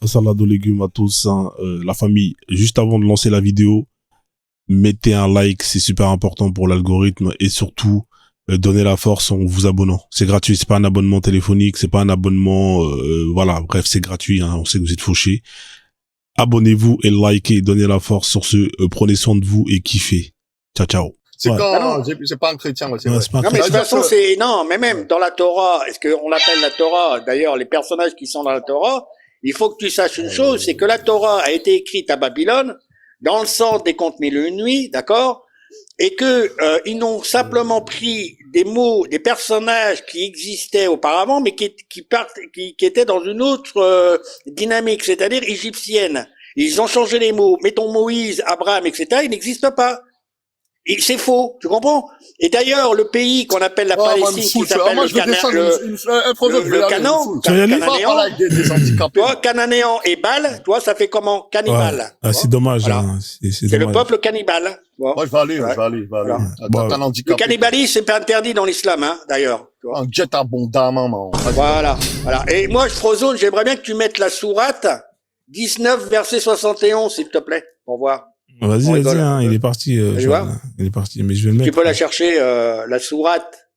salade aux légumes à tous, hein, la famille. Juste avant de lancer la vidéo, mettez un like, c'est super important pour l'algorithme et surtout donnez la force en vous abonnant. C'est gratuit, c'est pas un abonnement téléphonique, c'est pas un abonnement, voilà, bref, c'est gratuit, hein, on sait que vous êtes fauchés. Abonnez-vous et likez, donnez la force sur ce, prenez soin de vous et kiffez. Ciao, ciao. C'est Ouais. quand, c'est pas un chrétien, ouais, c'est vrai. C'est pas un Non, mais de toute chrétien. façon, non, mais même dans la Torah, est-ce qu'on l'appelle la Torah? D'ailleurs, les personnages qui sont dans la Torah, il faut que tu saches une chose, c'est que la Torah a été écrite à Babylone, dans le centre des contes mille et une nuits, d'accord? Et que, ils n'ont simplement pris des mots, des personnages qui existaient auparavant, mais qui étaient dans une autre, dynamique, c'est-à-dire égyptienne. Ils ont changé les mots. Mettons Moïse, Abraham, etc., ils n'existent pas. Et c'est faux, tu comprends? Et d'ailleurs, le pays qu'on appelle la Palestine, qui s'appelle le Canaan, des handicapés. toi, Cananéan et Bâle, toi, ça fait comment? Cannibale. Ouais. Ah, c'est dommage, Voilà. hein. C'est C'est le dommage. peuple cannibale. Bon. Moi, je vais aller. Voilà. T'as un Le handicapé. cannibalisme, c'est pas interdit dans l'islam, hein, d'ailleurs. Tu vois. Un jet abondamment, man. Voilà. Et moi, Frozone, j'aimerais bien que tu mettes la sourate 19, verset 71, s'il te plaît, pour voir. Vas-y, On rigole. hein, il est parti, Tu Johan. vois Il est parti, mais je vais le mettre. Tu peux la chercher, la sourate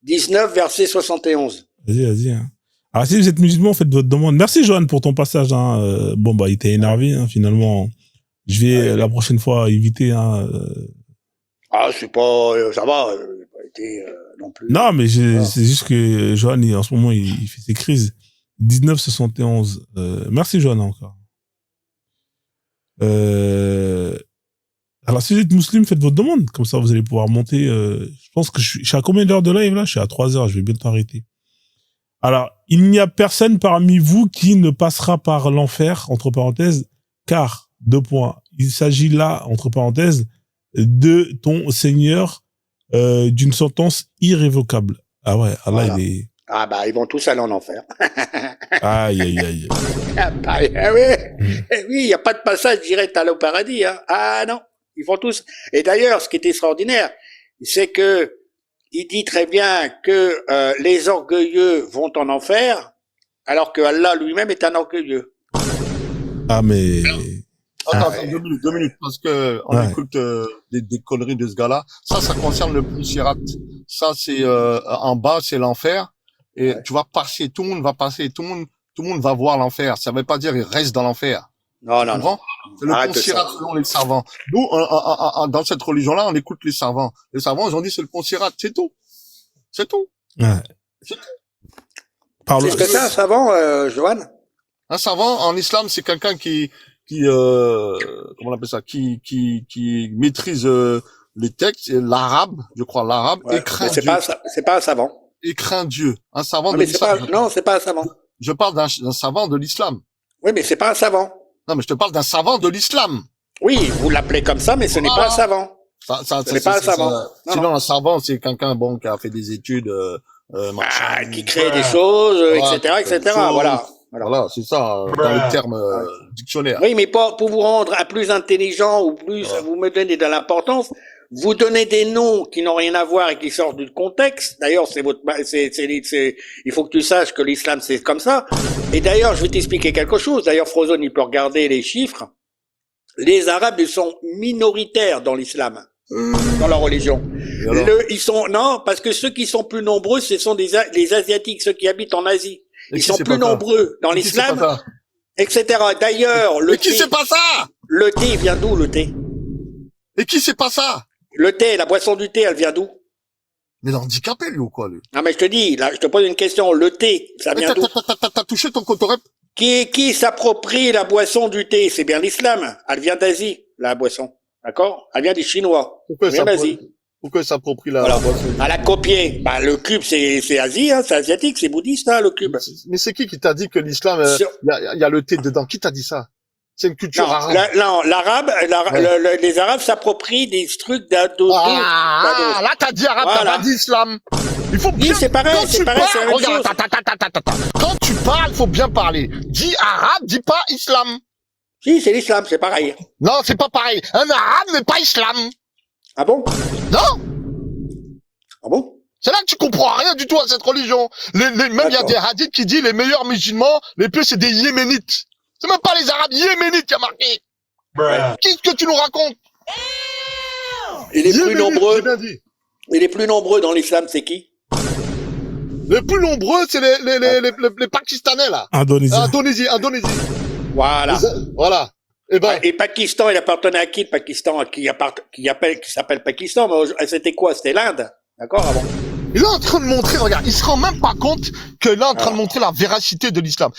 19, verset 71. Vas-y, hein. Alors, si vous êtes musulman, faites votre demande. Merci, Johan, pour ton passage, hein. Bon, bah, il t'a énervé, hein, finalement. Je vais, la prochaine fois, éviter, hein. Ah, c'est pas, ça va, j'ai pas été, non plus. Non, mais c'est juste que Johan, en ce moment, il fait ses crises. 1971. Merci, Johan, encore. Alors, si vous êtes musulman, faites votre demande. Comme ça, vous allez pouvoir monter. Je pense que je suis à combien d'heures de live, là? Je suis à 3 heures. Je vais bientôt arrêter. Alors, il n'y a personne parmi vous qui ne passera par l'enfer, entre parenthèses, car, 2 points. Il s'agit là, entre parenthèses, de ton Seigneur, d'une sentence irrévocable. Ah ouais, Allah, Voilà. il est... Ah, bah, ils vont tous aller en enfer. Aïe, aïe, aïe. Ah, bah, oui, il n'y a pas de passage direct à au paradis, hein. Ah, non. Ils font tous. Et d'ailleurs, ce qui est extraordinaire, c'est que, il dit très bien que, les orgueilleux vont en enfer, alors que Allah lui-même est un orgueilleux. Ah, mais... Attends, 2 minutes, parce que on écoute des conneries de ce gars-là. Ça concerne le Poussirat. Ça, c'est en bas, c'est l'enfer. Et tu vas passer, tout le monde va passer, tout le monde va voir l'enfer. Ça veut pas dire il reste dans l'enfer. Non, non, non. C'est le Arrête Poussirat ça. selon les savants. Nous, dans cette religion-là, on écoute les savants. Les savants, ils ont dit c'est le Poussirat, c'est tout. C'est tout. Ouais. Parle... Est-ce que c'est un savant, Johan? Un savant, en islam, c'est quelqu'un qui comment on appelle ça, qui maîtrise les textes, l'arabe, je crois, l'arabe, Ouais, et craint mais Dieu. c'est pas un savant. Et craint Dieu. Un savant Non, de mais c'est pas, l'islam. non, c'est pas un savant. Je parle d'un savant de l'islam. Oui, mais c'est pas un savant. Non, mais je te parle d'un savant de l'islam. Oui, vous l'appelez comme ça, mais ce n'est pas un savant. Ce n'est pas un savant. Non, Sinon, non. un savant, c'est quelqu'un, bon, qui a fait des études, machin. Qui crée des choses, etc. Voilà. Voilà, c'est ça, dans le terme dictionnaire. Oui, mais pour vous rendre plus intelligent ou plus, vous me donnez de l'importance, vous donnez des noms qui n'ont rien à voir et qui sortent du contexte. D'ailleurs, il faut que tu saches que l'islam c'est comme ça. Et d'ailleurs, je vais t'expliquer quelque chose. D'ailleurs, Frozone, il peut regarder les chiffres. Les Arabes, ils sont minoritaires dans l'islam, dans leur religion. Non, parce que ceux qui sont plus nombreux, ce sont les Asiatiques, ceux qui habitent en Asie. Ils sont plus nombreux dans l'islam, etc. D'ailleurs, le thé... Mais qui c'est pas ça? Le thé, il vient d'où, le thé? Et qui c'est pas ça? Le thé, la boisson du thé, elle vient d'où? Mais il est handicapé, lui, ou quoi, lui? Non, mais je te dis, là, je te pose une question. Le thé, ça vient d'où? T'as touché ton cotorep? Qui s'approprie la boisson du thé? C'est bien l'islam. Elle vient d'Asie, la boisson. D'accord? Elle vient des Chinois. Pourquoi elle vient d'Asie. Pourquoi il s'approprie la boisson? Elle a copié. Bah, le cube, c'est Asie, hein, c'est asiatique, c'est bouddhiste, hein, le cube. Mais c'est qui t'a dit que l'islam, il y a le thé dedans? Qui t'a dit ça? C'est une culture arabe. Non, les Arabes s'approprient des trucs là, t'as dit arabe, t'as pas dit islam. Il faut bien. Oui, c'est pareil, c'est la même chose. Quand tu parles, faut bien parler. Dis arabe, dis pas islam. Si, c'est l'islam, c'est pareil. Non, c'est pas pareil. Un arabe n'est pas islam. Ah bon? Non. Ah bon? C'est là que tu comprends rien du tout à cette religion. Même il y a des hadiths qui disent les meilleurs musulmans, les plus c'est des yéménites. C'est même pas les Arabes yéménites qui a marqué. Qu'est-ce que tu nous racontes? Et les plus nombreux, j'ai bien dit. et les plus nombreux dans l'islam, c'est qui? Les plus nombreux, c'est les Pakistanais, là. Indonésie. Indonésie. Voilà. Voilà. Eh ben. Et Pakistan, il appartenait à qui, le Pakistan, qui s'appelle Pakistan, mais c'était quoi? C'était l'Inde. D'accord, avant. Il est en train de montrer, regarde, il se rend même pas compte que là, en train de montrer la véracité de l'islam.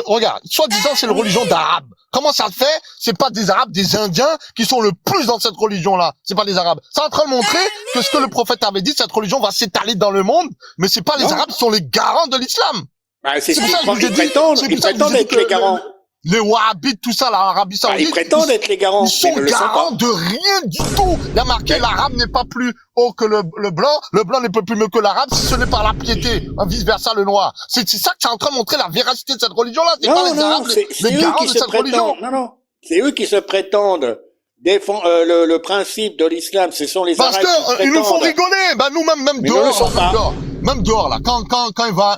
Regarde, soi-disant, c'est une religion d'Arabes. Comment ça se fait? C'est pas des Arabes, des Indiens qui sont le plus dans cette religion-là. C'est pas les Arabes. C'est en train de montrer que ce que le prophète avait dit, cette religion va s'étaler dans le monde, mais c'est pas les Arabes qui sont les garants de l'islam. Bah, c'est pour ça que je vous ai dit, ils prétendent être les garants. Les Wahhabites, tout ça, l'Arabie Saoudite. Ils prétendent être les garants. Ils sont garants de rien du tout. Il y a marqué l'arabe n'est pas plus haut que le blanc ne peut plus mieux que l'arabe si ce n'est par la piété. Vice versa le noir. C'est ça que c'est en train de montrer la véracité de cette religion-là. C'est pas les arabes, les garants de cette religion. Non. C'est eux qui se prétendent défendre le principe de l'islam. Ce sont les Parce arabes qui que ils nous font rigoler. Ben nous même dehors, même dehors là. Quand ils voient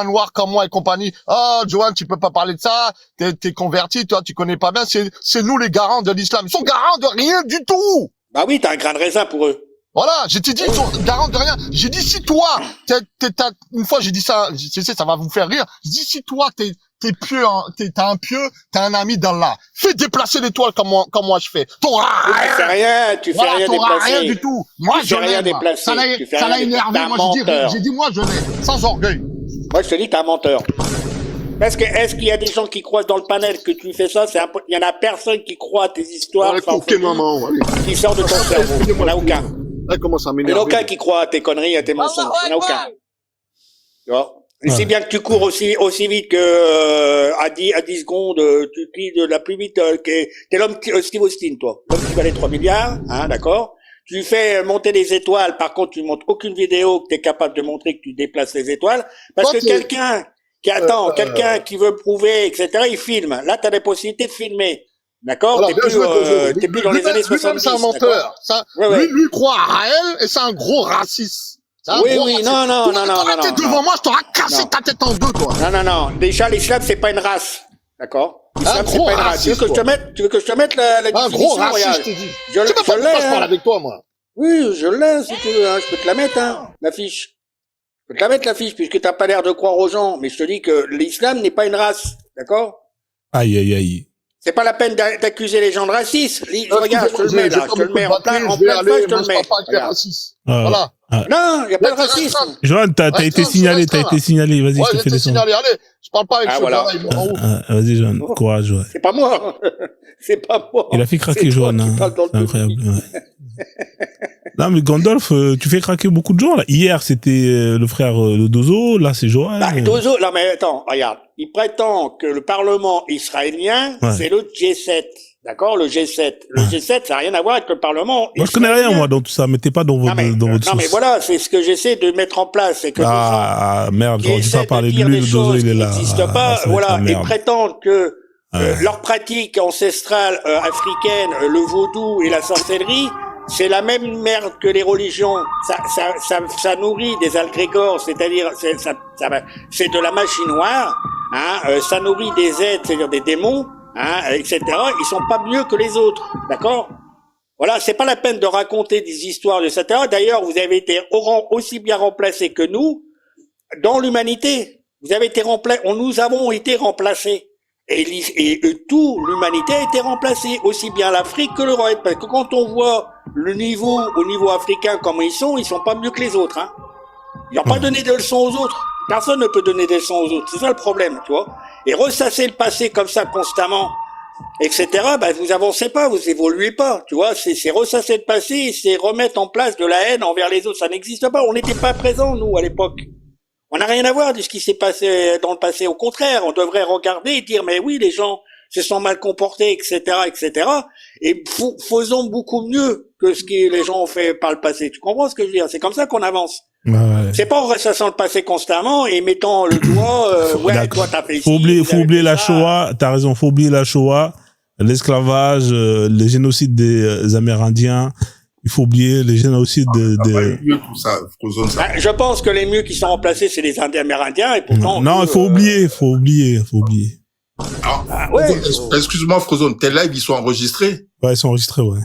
un noir comme moi et compagnie, Johan, tu peux pas parler de ça. T'es converti, toi, tu connais pas bien. C'est nous les garants de l'islam. Ils sont garants de rien du tout. Bah oui, t'as un grain de raisin pour eux. Voilà, j'ai dit, ils sont garants de rien. J'ai dit, si toi, une fois, j'ai dit ça, je sais, ça va vous faire rire. J'ai dit, si toi, t'es pieux, t'as un ami d'Allah. Fais déplacer l'étoile comme moi je fais. T'auras rien. Tu fais rien déplacer. Rien du tout. Moi, je rien déplacer. Ça l'a énervé. Moi, j'ai dit, moi, je l'ai. Sans orgueil. Moi, je te dis, t'es un menteur. Parce que, est-ce qu'il y a des gens qui croient dans le panel que tu fais ça? Il y en a personne qui croit à tes histoires. Qui sort de ton cerveau. Il n'y en a aucun. Il n'y en a aucun qui croit à tes conneries, à tes mensonges. Il n'y en a aucun. Tu vois? Et c'est bien que tu cours aussi vite que, à 10 secondes, tu plies de la plus vite, t'es l'homme, Steve Austin, toi. L'homme qui valait 3 milliards, hein, d'accord? Tu fais monter les étoiles, par contre, tu montres aucune vidéo que t'es capable de montrer que tu déplaces les étoiles, parce que quelqu'un qui veut prouver, etc., il filme. Là, t'as la possibilité de filmer. D'accord? T'es plus dans les années 70. Lui-même, c'est un menteur. Lui croit à Raël, et c'est un gros raciste. Non. T'es devant moi, je t'aurais cassé ta tête en deux, toi. Non. Déjà, l'islam, c'est pas une race. D'accord? L'islam, c'est pas une race. Tu veux que je te mette la définition? Un gros raciste, je te dis. Je l'ai, je parle avec toi, moi. Oui, je l'ai, si tu veux, hein. Je peux te la mettre, hein, la fiche. Je peux te la mettre, la fiche, puisque t'as pas l'air de croire aux gens. Mais je te dis que l'islam n'est pas une race. D'accord? Aïe. C'est pas la peine d'accuser les gens de racisme. Regarde, je te le mets là, je te le mets en plein face, je te le mets. Voilà. Non, il n'y a pas de racisme. Johan, t'as été signalé, vas-y, je te fais descendre. Allez, je parle pas avec ce gars-là, il me rend ouf. Vas-y, Johan, courage, Johan. C'est pas moi. C'est pas moi. Il a fait craquer Johan, hein. C'est incroyable, ouais. Non, mais Gandalf, tu fais craquer beaucoup de gens, là. Hier, c'était le frère de Dozo, là, c'est Johan. Dozo, non, mais attends, regarde. Il prétend que le Parlement israélien, c'est le G7. D'accord? Le G7. Le G7, ça n'a rien à voir avec le Parlement. Moi, je connais rien, moi, dans tout ça. Mettez pas dans votre Non, mais voilà, c'est ce que j'essaie de mettre en place. C'est que merde, j'aurais dû pas parler de lui, le Dozo, il est là. N'existe pas, voilà. Ils prétendent que, leur pratique ancestrale, africaine, le vaudou et la sorcellerie, c'est la même merde que les religions. Ça nourrit des algrégores, c'est-à-dire, c'est de la magie noire, hein, ça nourrit des êtres, c'est-à-dire des démons, hein, etc. Ils sont pas mieux que les autres, d'accord? Voilà, c'est pas la peine de raconter des histoires de etc. D'ailleurs, vous avez été aussi bien remplacés que nous dans l'humanité. Nous avons été remplacés. Et tout, l'humanité a été remplacée, aussi bien l'Afrique que l'Europe. Parce que quand on voit au niveau africain, comment ils sont pas mieux que les autres, hein. Ils n'ont pas donné de leçons aux autres. Personne ne peut donner des leçons aux autres. C'est ça le problème, tu vois. Et ressasser le passé comme ça constamment, etc., vous avancez pas, vous évoluez pas, tu vois. C'est ressasser le passé, c'est remettre en place de la haine envers les autres. Ça n'existe pas. On n'était pas présents, nous, à l'époque. On n'a rien à voir de ce qui s'est passé dans le passé. Au contraire, on devrait regarder et dire, mais oui, les gens se sont mal comportés, etc., etc. Et faisons beaucoup mieux que ce que les gens ont fait par le passé. Tu comprends ce que je veux dire? C'est comme ça qu'on avance. Ouais. C'est pas en ressassant le passé constamment et mettant le doigt, toi t'as fait ici. Faut oublier la Shoah, t'as raison, faut oublier la Shoah, l'esclavage, les génocides des Amérindiens. Il faut oublier les génocides je pense que les mieux qui sont remplacés, c'est les Indiens amérindiens et pourtant. Non, il faut oublier. Alors, ouais. excuse-moi, Frozone, tes lives, ils sont enregistrés? Ouais, ils sont enregistrés, ouais.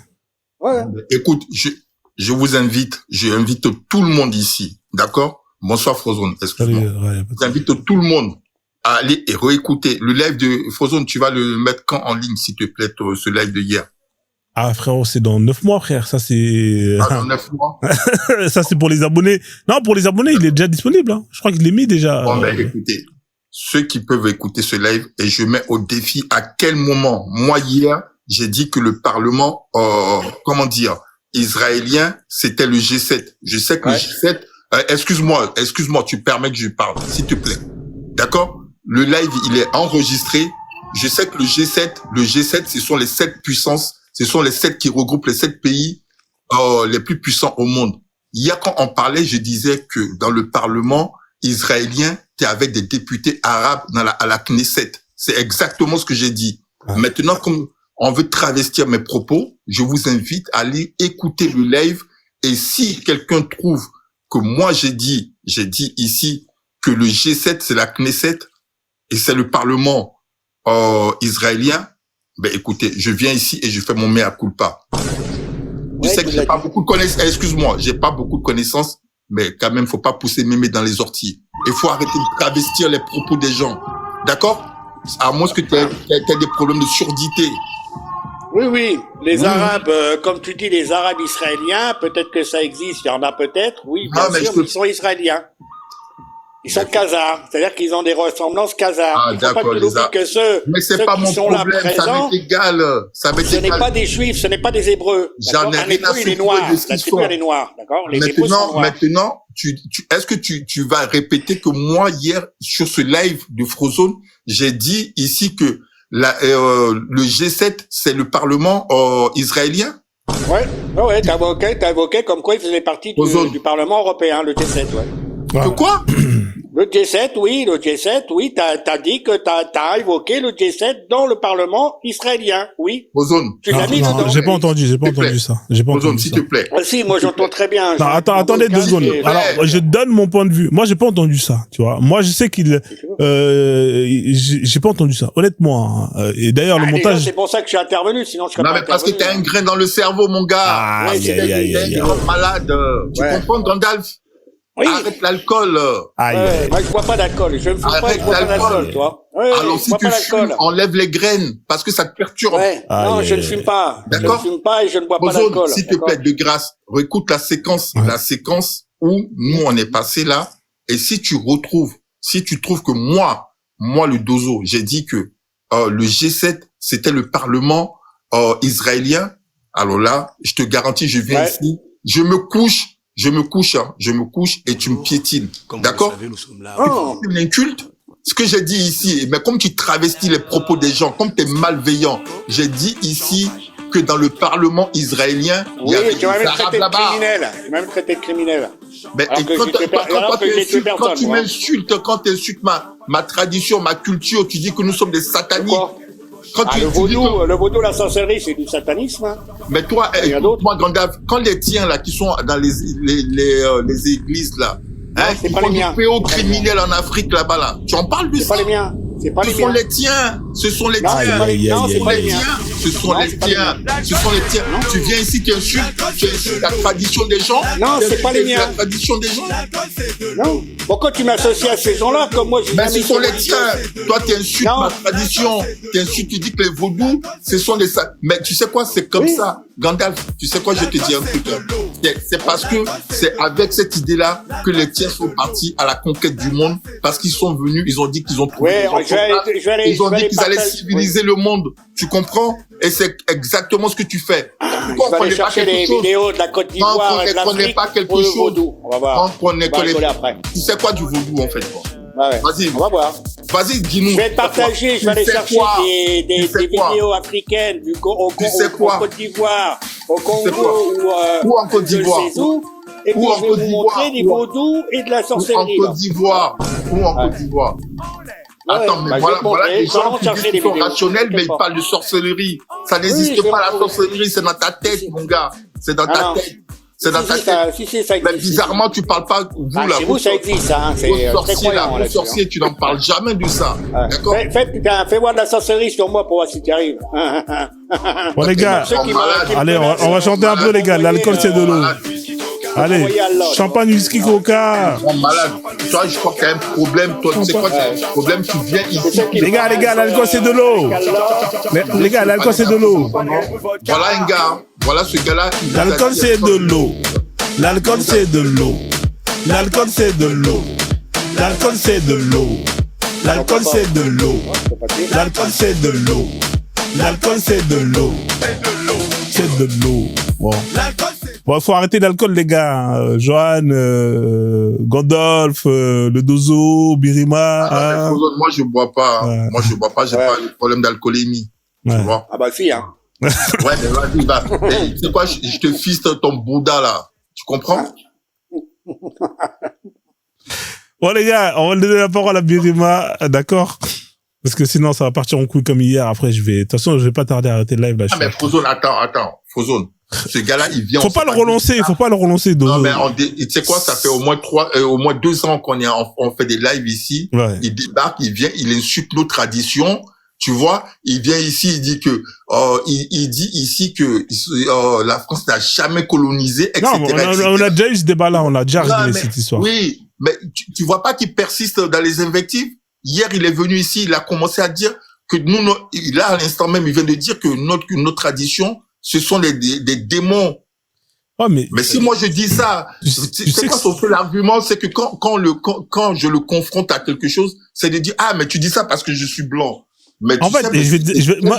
Ouais. Écoute, je vous invite, j'invite tout le monde ici, d'accord? Bonsoir, Frozone, excuse-moi. Ouais, J'invite tout le monde à aller et réécouter. Le live de Frozone, tu vas le mettre quand en ligne, s'il te plaît, ce live de hier? Ah, frérot, c'est dans 9 mois, frère. Ça, c'est... Ah, dans 9 mois? Ça, c'est pour les abonnés. Non, pour les abonnés, il est déjà disponible, hein. Je crois qu'il est mis déjà. Bon, ben, écoutez. Ceux qui peuvent écouter ce live, et je mets au défi à quel moment, moi, hier, j'ai dit que le Parlement, comment dire, israélien, c'était le G7. Je sais que le G7, excuse-moi, tu permets que je parle, s'il te plaît. D'accord? Le live, il est enregistré. Je sais que le G7, ce sont les 7 puissances, ce sont les 7 qui regroupent les 7 pays, les plus puissants au monde. Hier, quand on parlait, je disais que dans le Parlement israélien, t'es avec des députés arabes à la Knesset. C'est exactement ce que j'ai dit. Maintenant, comme on veut travestir mes propos, je vous invite à aller écouter le live. Et si quelqu'un trouve que moi j'ai dit ici que le G7 c'est la Knesset et c'est le Parlement israélien, ben écoutez, je viens ici et je fais mon mea culpa. Je sais que j'ai pas beaucoup de connaissances. Excuse-moi, j'ai pas beaucoup de connaissances, mais quand même, faut pas pousser mémé dans les orties. Il faut arrêter de travestir les propos des gens. D'accord? À moins que tu aies des problèmes de surdité. Oui. Les Arabes, comme tu dis, les Arabes israéliens, peut-être que ça existe, il y en a peut-être, oui, bien sûr, mais ils sont israéliens. Ils sont khazars, c'est-à-dire qu'ils ont des ressemblances khazars. Ah, il faut pas oublier que ceux qui sont là présents, ça m'est égal. Ce n'est pas des juifs, ce n'est pas des hébreux. J'en ai rien à foutre. La tribu, elle est noire, d'accord? Les hébreux sont noirs. Maintenant, est-ce que tu vas répéter que moi, hier, sur ce live de Frozone, j'ai dit ici que le G7, c'est le Parlement israélien? Ouais, t'as évoqué comme quoi il faisait partie du Parlement européen, le G7, ouais. Que quoi? Le G7, oui, t'as dit que t'as évoqué le G7 dans le Parlement israélien, oui. Ozone. Tu l'as mis dedans. J'ai pas entendu ça. Ozone, s'il te plaît. Ah, si, moi j'entends très bien. Non, attendez 2 secondes. Alors, je donne mon point de vue. Moi, j'ai pas entendu ça, tu vois. Moi, je sais j'ai pas entendu ça. Honnêtement, hein. Et d'ailleurs, le montage. C'est pour ça que je suis intervenu, sinon je serais pas intervenu. Non, mais parce que t'as un grain dans le cerveau, mon gars. T'es un grand malade. Tu comprends, Gandalf? Oui. Arrête l'alcool. Moi, je bois pas d'alcool. Je ne fume pas, je bois pas d'alcool, toi. Alors, si tu fumes, enlève les graines, parce que ça te perturbe. Non, je ne fume pas. D'accord? Je ne fume pas et je ne bois pas d'alcool. S'il te plaît, de grâce, réécoute la séquence où nous, on est passé là. Et si tu trouves que moi, le Dozo, j'ai dit que, le G7, c'était le Parlement, israélien. Alors là, je te garantis, je viens ici, je me couche et tu me piétines. D'accord? Tu m'incultes. Ce que j'ai dit ici, mais comme tu travestis les propos des gens, comme tu es malveillant, j'ai dit ici que dans le Parlement israélien, il y avait des Arabes là-bas. Tu m'as même traité de criminel. Mais quand tu m'insultes, quand tu insultes ma tradition, ma culture, tu dis que nous sommes des sataniques. Le vaudou, la sorcellerie, c'est du satanisme. Hein. Mais toi, moi, Gandalf, quand les tiens là, qui sont dans les églises là, c'est pas les miens. Criminels en Afrique là-bas là, tu en parles de ça? C'est pas les miens. Ce sont les tiens. Ce sont les tiens. Tu viens ici, tu insultes la tradition des gens. Non, c'est pas les miens. La tradition des gens. Non. Pourquoi tu m'associes à ces gens-là comme moi? Mais ce sont les tiens. Toi, tu insultes ma tradition. Tu dis que les vaudous, ce sont des... Mais tu sais quoi, c'est comme ça. Gandalf, tu sais quoi, je te dis un truc. C'est parce que c'est avec cette idée-là que les tiens sont partis à la conquête du monde, parce qu'ils sont venus, ils ont dit qu'ils ont trouvé... Ils ont dit qu'ils allaient civiliser le monde. Tu comprends? Et c'est exactement ce que tu fais. Je vais aller chercher les vidéos de la Côte d'Ivoire et de l'Afrique pour le vaudou. On va voir. On va rigoler après. Tu sais quoi du vaudou, en fait? Vas-y. On va voir. Vas-y, dis-nous. Je vais te partager, je vais aller chercher des vidéos africaines au Côte d'Ivoire, au Congo ou en Côte d'Ivoire. Et puis je vais vous montrer des vaudous et de la sorcellerie. Ou en Côte d'Ivoire. Attends, mais voilà des gens qui sont rationnels, mais ils parlent de sorcellerie. Ça n'existe pas, la sorcellerie, c'est dans ta tête, mon gars. C'est dans ta tête. C'est dans ta tête. Ça Mais existe. bizarrement, tu parles pas, vous, là. Chez vous, ça existe, hein. C'est très sorcier, là, croyant, vous sorcier, tu n'en parles jamais de ça. D'accord? Fais voir de la sorcellerie sur moi pour voir si tu arrives. Bon, les gars, allez, on va chanter un peu, les gars. L'alcool, c'est de l'eau. Allez, champagne, whisky, coca. Malade. Toi, je crois qu'il y a un problème. Toi, tu sais quoi, c'est un problème, tu viens ici. Les gars, l'alcool, c'est de l'eau. Les gars, l'alcool, c'est de l'eau. Voilà un gars. Voilà ce gars-là. L'alcool, c'est de l'eau. L'alcool, c'est de l'eau. L'alcool, c'est de l'eau. L'alcool, c'est de l'eau. L'alcool, c'est de l'eau. L'alcool, c'est de l'eau. L'alcool, c'est de l'eau. C'est de l'eau. Bon, faut arrêter l'alcool, les gars. Johan, Gandalf, le Dozo, Birima. Moi, je bois pas. Ouais. Moi, je bois pas. J'ai pas de problème d'alcoolémie. Ouais. Tu vois? Ah bah, si, hein. Ouais, mais vas-y, va. Tu sais quoi, je te fiste ton Bouddha, là. Tu comprends? Bon, les gars, on va donner la parole à Birima, d'accord? Parce que sinon, ça va partir en couille comme hier. Après, de toute façon, je vais pas tarder à arrêter le live, là. Mais Frozone, attends. Frozone. Ce gars-là, il vient. Faut pas le relancer, Non, mais tu sais quoi, ça fait au moins 2 ans qu'on on fait des lives ici. Ouais. Il débarque, il vient, il insulte nos traditions. Tu vois, il vient ici, il dit que, il dit ici que la France n'a jamais colonisé, etc. Non, on a déjà eu ce débat-là, on a déjà réglé cette histoire. Oui, mais tu vois pas qu'il persiste dans les invectives? Hier, il est venu ici, il a commencé à dire que nous, là, à l'instant même, il vient de dire que notre tradition, ce sont des démons. Oh, mais si moi je dis ça, c'est quoi son seul argument? C'est que quand je le confronte à quelque chose, c'est de dire, ah, mais tu dis ça parce que je suis blanc. Mais en fait, moi,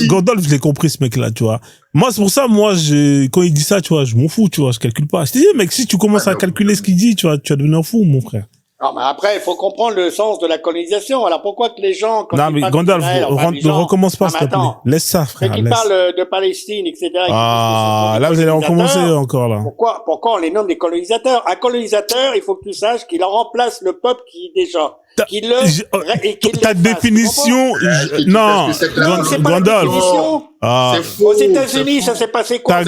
Gandalf, je l'ai compris, ce mec-là, tu vois. Moi, c'est pour ça, quand il dit ça, tu vois, je m'en fous, tu vois, je calcule pas. Je te dis, mec, si tu commences à calculer ce qu'il dit, tu vas devenir fou, mon frère. Non, mais après, il faut comprendre le sens de la colonisation. Alors, pourquoi que les gens, non, mais Gandalf, ne recommence pas, s'il te plaît. Laisse ça, frère. Ceux qui parlent de Palestine, etc. Ah, là, vous allez recommencer encore, là. Pourquoi on les nomme des colonisateurs? Un colonisateur, il faut que tu saches qu'il en remplace le peuple qui, déjà, ta définition, non, Gandalf. Aux États-Unis, ça s'est passé quoi?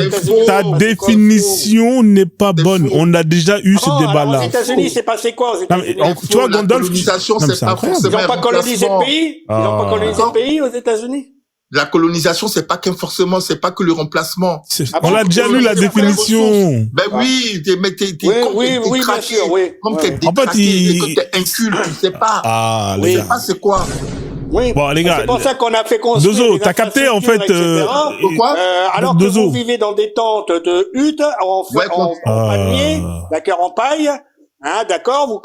Ta définition n'est pas bonne. On a déjà eu ce débat-là. Aux États-Unis, c'est passé quoi aux États-Unis? Tu vois, Gandalf, colonisation, c'est pas forcément. Ils n'ont pas colonisé le pays? Ils n'ont pas colonisé le pays aux États-Unis? La colonisation, c'est pas que le remplacement. On a déjà lu la définition. Ben oui, oui, bien sûr, oui. Comme t'es détraqué, que t'es inculte, tu sais pas. Ah, les gars. Tu sais pas c'est quoi. Oui. Bon, les gars. C'est pour ça qu'on a fait construire. Dozo, t'as capté, en fait, pourquoi? Alors que vous vivez dans des tentes de huttes, en palmier, d'accord, en paille, hein, d'accord, vous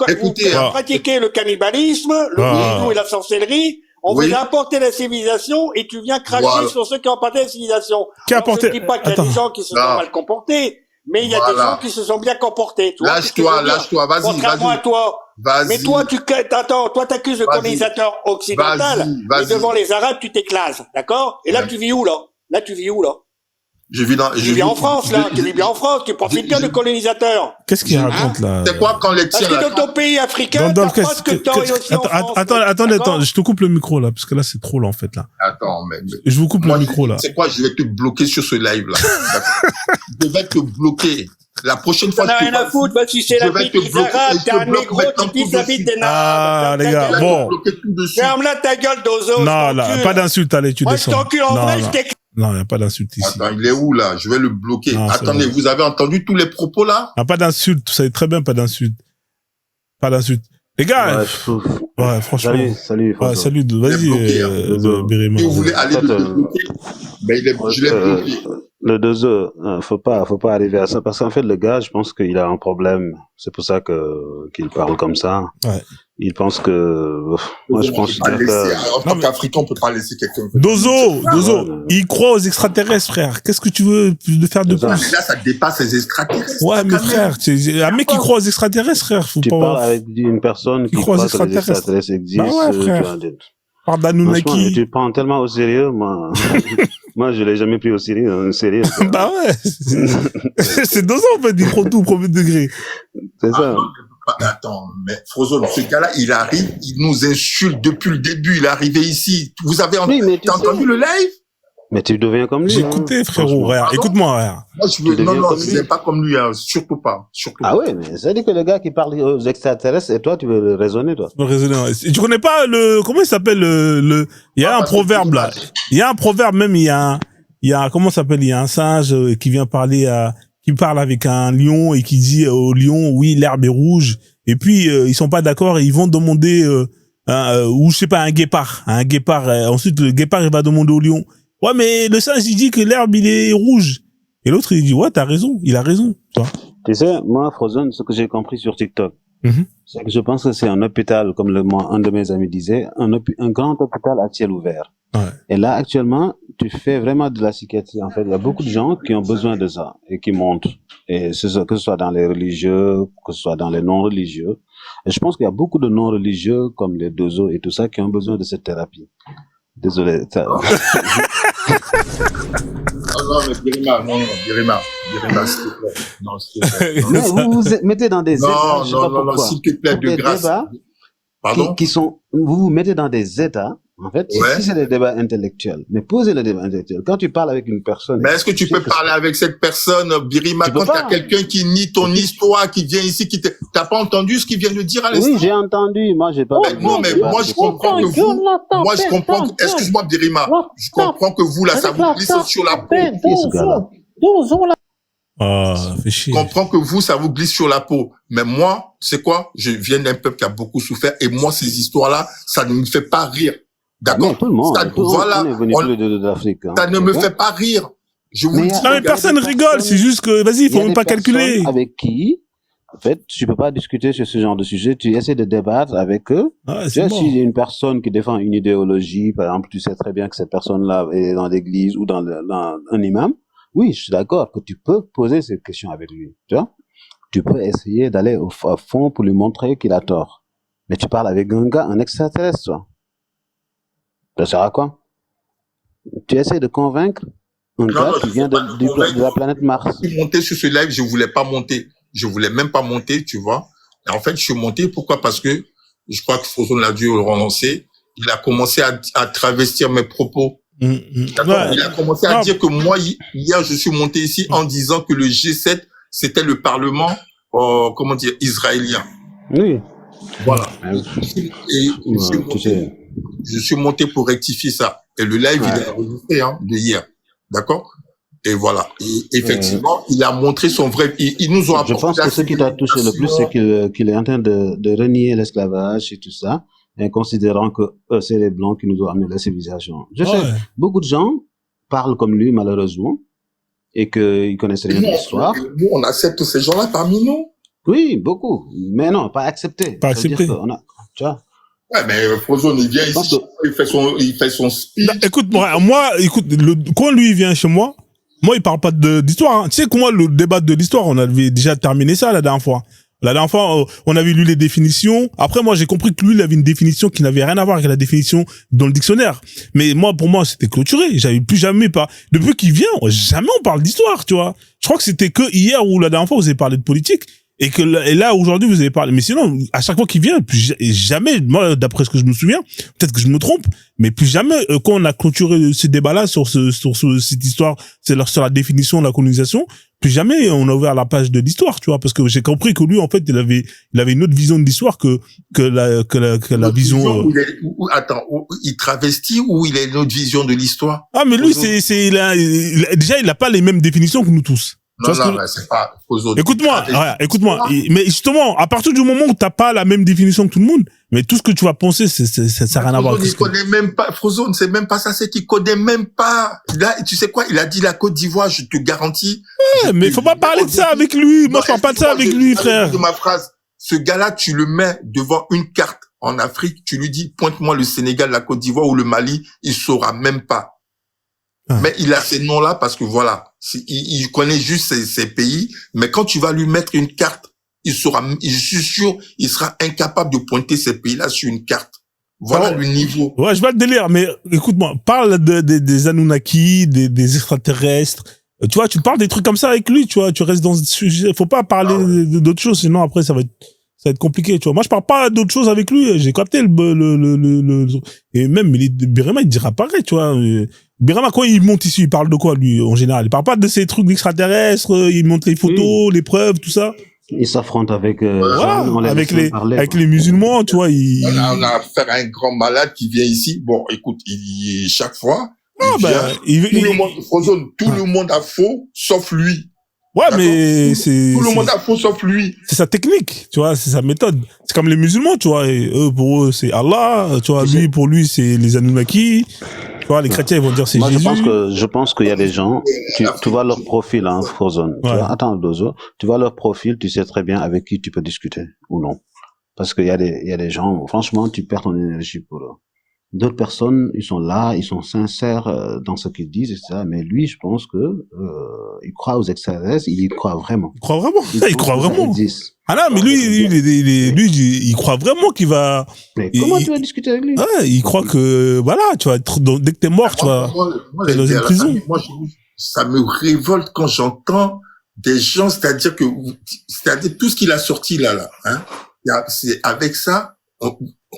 pratiquez le cannibalisme, le voodoo et la sorcellerie. On vous a apporté la civilisation et tu viens cracher sur ceux qui ont apporté la civilisation. Je ne dis pas qu'il y a des gens qui se sont mal comportés, mais il y a des gens qui se sont bien comportés. Lâche-toi, vas-y. Contrairement à toi. Mais toi, t'accuses le colonisateur occidental, et devant les Arabes, tu t'éclases, d'accord? Et là, tu vis où, là? Je vis en France, là. Tu vis bien en France. Tu profites bien de colonisateur. Qu'est-ce qu'il raconte, là? C'est quoi quand les tiens, là? Parce que dans ton pays africain, t'as pas ce que t'as aussi en France. Attends, je te coupe le micro, là, parce que là, c'est trop, là, en fait, là. Attends, mais je vous coupe le micro, là. C'est quoi? Je vais te bloquer sur ce live, là. Je vais te bloquer. La prochaine fois, tu n'as rien à foutre, si c'est la bite des Arabes, t'es un négro, tu pisses la bite des Arabes. Ah, les gars, bon. Ferme-la ta gueule, Dozo. Non, là, pas d'insulte, allez, tu descends. Moi, je t'encule en vrai, je t'éclate. Non, il n'y a pas d'insulte ici. Attends, il est où, là? Je vais le bloquer. Attendez, vous avez entendu tous les propos, là? Il n'y a pas d'insulte, vous savez très bien, pas d'insulte. Pas d'insulte. Les gars, ouais, franchement. Salut. Ouais, salut, vas-y, Birima. Si vous voulez aller le bloquer, ben je l'ai bloqué. Le 2 faut pas arriver à ça, parce qu'en fait, le gars, je pense qu'il a un problème. C'est pour ça qu'il parle comme ça. Ouais. Il pense que, moi, je pense que... En tant qu'Africain, on peut pas laisser quelqu'un. Dozo, il croit aux extraterrestres, frère. Qu'est-ce que tu veux de faire de plus? Là, ça dépasse les extraterrestres. Ouais, mais frère, un mec qui croit aux extraterrestres, frère. Tu parles avec une personne qui croit que les extraterrestres existent. Bah ouais, frère. Par d'Anunnaki. Tu prends tellement au sérieux, moi. Moi, je l'ai jamais pris au sérieux, Bah ouais. C'est 2 ans, en fait, il prend tout au premier degré. C'est ça. Attends, mais Frozone, ce gars-là, il arrive, il nous insulte depuis le début, il est arrivé ici. Vous avez entendu le live? Mais tu deviens comme lui. J'écoutais, frérot. Regarde, écoute-moi, regarde. Moi, non, je ne pas comme lui, surtout pas. Ah ouais, mais ça dit que le gars qui parle aux extraterrestres, et toi, tu veux raisonner, toi. Tu connais pas comment il s'appelle il y a un proverbe, là. Il y a un proverbe, même, il y a, comment ça s'appelle, il y a un singe qui vient qui parle avec un lion et qui dit au lion, oui, l'herbe est rouge. Et puis, ils sont pas d'accord et ils vont demander, ou je sais pas, un guépard. Ensuite, le guépard, il va demander au lion. Ouais, mais le singe, il dit que l'herbe, il est rouge. Et l'autre, il dit, ouais, t'as raison, il a raison, tu vois. Tu sais, moi, Frozen, ce que j'ai compris sur TikTok, c'est que je pense que c'est un hôpital, comme un de mes amis disait, un grand hôpital à ciel ouvert. Ouais. Et là, actuellement, tu fais vraiment de la psychiatrie. En fait, il y a beaucoup de gens qui ont besoin de ça et qui montent. Et que ce soit dans les religieux, que ce soit dans les non-religieux. Et je pense qu'il y a beaucoup de non-religieux, comme les Dozo et tout ça, qui ont besoin de cette thérapie. Désolé. Non, mais Birima, s'il te plaît. Non, s'il te plaît. Non, vous vous mettez dans des états. Non, s'il te plaît, de grâce. Pardon? Vous vous mettez dans des états. En fait, ouais. Si c'est des débats intellectuels, mais posez le débat intellectuel. Quand tu parles avec une personne. Mais est-ce que tu peux parler avec cette personne, Birima, quand t'as quelqu'un qui nie ton histoire, qui vient ici, t'as pas entendu ce qu'il vient de dire à l'instant? Oui, j'ai entendu. Moi, j'ai pas. Non, mais moi, je comprends que vous, excuse-moi, Birima, je comprends que vous, là, ça vous glisse sur la peau. Fais chier. Je comprends que vous, ça vous glisse sur la peau. Mais moi, c'est quoi? Je viens d'un peuple qui a beaucoup souffert et moi, ces histoires-là, ça ne me fait pas rire. D'accord? Tout le monde. Voilà. On est venu de l'Afrique. Ça ne me fait pas rire. Je vous dis. Non, mais personne rigole. C'est juste que, vas-y, il faut même pas calculer. Avec qui, en fait, tu peux pas discuter sur ce genre de sujet. Tu essaies de débattre avec eux. Ah, tu vois, s'il y a une personne qui défend une idéologie, par exemple, tu sais très bien que cette personne-là est dans l'église ou dans un imam. Oui, je suis d'accord que tu peux poser cette question avec lui. Tu vois? Tu peux essayer d'aller au fond pour lui montrer qu'il a tort. Mais tu parles avec un gars, un extraterrestre, toi. Ça sert à quoi? Tu essaies de convaincre un gars qui vient de la planète Mars. Je suis monté sur ce live, je voulais pas monter. Je voulais même pas monter, tu vois. Et en fait, je suis monté, pourquoi? Parce que je crois que Frozone l'a dû le relancer. Il a commencé à travestir mes propos. D'accord. Il a commencé à dire que moi, hier, je suis monté ici en disant que le G7, c'était le Parlement, comment dire, israélien. Oui. Voilà. Je suis monté pour rectifier ça. Et le live, il est enregistré, de hier. D'accord? Et voilà. Et effectivement, il a montré son vrai, il nous ont apporté. Je pense que ce qui t'a touché le plus, c'est qu'il est en train de renier l'esclavage et tout ça, en considérant que c'est les Blancs qui nous ont amené la civilisation. Je sais, beaucoup de gens parlent comme lui, malheureusement, et qu'ils connaissent rien de l'histoire. Nous, on accepte ces gens-là parmi nous. Oui, beaucoup. Mais non, pas accepté. Pas accepté. Tu vois. Ouais, mais Frozone, il vient ici, il fait son speech. Non, écoute, quand lui il vient chez moi, il parle pas d'histoire. Tu sais que moi, le débat de l'histoire, on avait déjà terminé ça la dernière fois. La dernière fois, on avait lu les définitions. Après, moi, j'ai compris que lui, il avait une définition qui n'avait rien à voir avec la définition dans le dictionnaire. Mais moi, pour moi, c'était clôturé. J'avais plus jamais depuis qu'il vient, jamais on parle d'histoire, tu vois. Je crois que c'était que hier ou la dernière fois, vous avez parlé de politique. Et là, aujourd'hui, vous avez parlé. Mais sinon, à chaque fois qu'il vient, plus jamais, moi, d'après ce que je me souviens, peut-être que je me trompe, mais plus jamais, quand on a clôturé ce débat-là sur cette histoire, sur la définition de la colonisation, plus jamais on a ouvert la page de l'histoire, tu vois, parce que j'ai compris que lui, en fait, il avait une autre vision de l'histoire que la vision. Attends, il travestit ou il a une autre vision de l'histoire? Ah, mais lui, déjà, il a pas les mêmes définitions que nous tous. Non, c'est pas. Écoute-moi. Mais justement, à partir du moment où t'as pas la même définition que tout le monde, mais tout ce que tu vas penser, ça n'a rien à voir. Il connaît même pas, Frozone, c'est même pas ça, c'est qu'il connaît même pas. Là, tu sais quoi, il a dit la Côte d'Ivoire, je te garantis. Ouais, mais faut pas parler de ça avec lui. Moi, je parle pas de ça avec lui, frère. De ma phrase. Ce gars-là, tu le mets devant une carte en Afrique, tu lui dis, pointe-moi le Sénégal, la Côte d'Ivoire ou le Mali, il saura même pas. Mais il a ces noms-là parce que voilà, il connaît juste ces pays. Mais quand tu vas lui mettre une carte, je suis sûr, il sera incapable de pointer ces pays-là sur une carte. Voilà le niveau. Ouais, je vois le délire, mais écoute-moi, parle des Anunnaki, des extraterrestres. Tu vois, tu parles des trucs comme ça avec lui, tu vois, tu restes dans ce sujet. Faut pas parler d'autres choses, sinon après ça va être compliqué, tu vois. Moi, je parle pas d'autres choses avec lui. J'ai capté et même, Birima, il dira pareil, tu vois. Birama, quand il monte ici, il parle de quoi, lui, en général? Il parle pas de ces trucs d'extraterrestres, il montre les photos, les preuves, tout ça. Il s'affronte avec, Voilà, on les avec laisse parler, avec quoi. les musulmans, tu vois, On a affaire à un grand malade qui vient ici. Bon, écoute, chaque fois, il vient. Tout le monde, Frozone, tout le monde a faux, sauf lui. Ouais, mais tout le monde a faux, sauf lui. C'est sa technique, tu vois, c'est sa méthode. C'est comme les musulmans, tu vois, et eux, pour eux, c'est Allah, tu vois, lui, pour lui, c'est les Anunnaki. Tu vois, les chrétiens, ils vont dire c'est Moi, Jésus. je pense qu'il y a des gens, tu vois leur profil, hein, Frozone. Tu vois, attends, Dozo. Tu vois leur profil, tu sais très bien avec qui tu peux discuter, ou non. Parce qu'il y a des gens, franchement, tu perds ton énergie pour eux. D'autres personnes, ils sont là, ils sont sincères dans ce qu'ils disent, etc. Mais lui, je pense que il croit aux extraterrestres, il y croit vraiment. Il croit vraiment. Il croit vraiment. Ah non, mais lui, il croit vraiment qu'il va. Mais comment tu vas discuter avec lui? Ouais, il croit que voilà, tu vois, dès que t'es mort, tu vas être dans une prison. Moi, ça me révolte quand j'entends des gens, c'est-à-dire tout ce qu'il a sorti là, hein. C'est avec ça.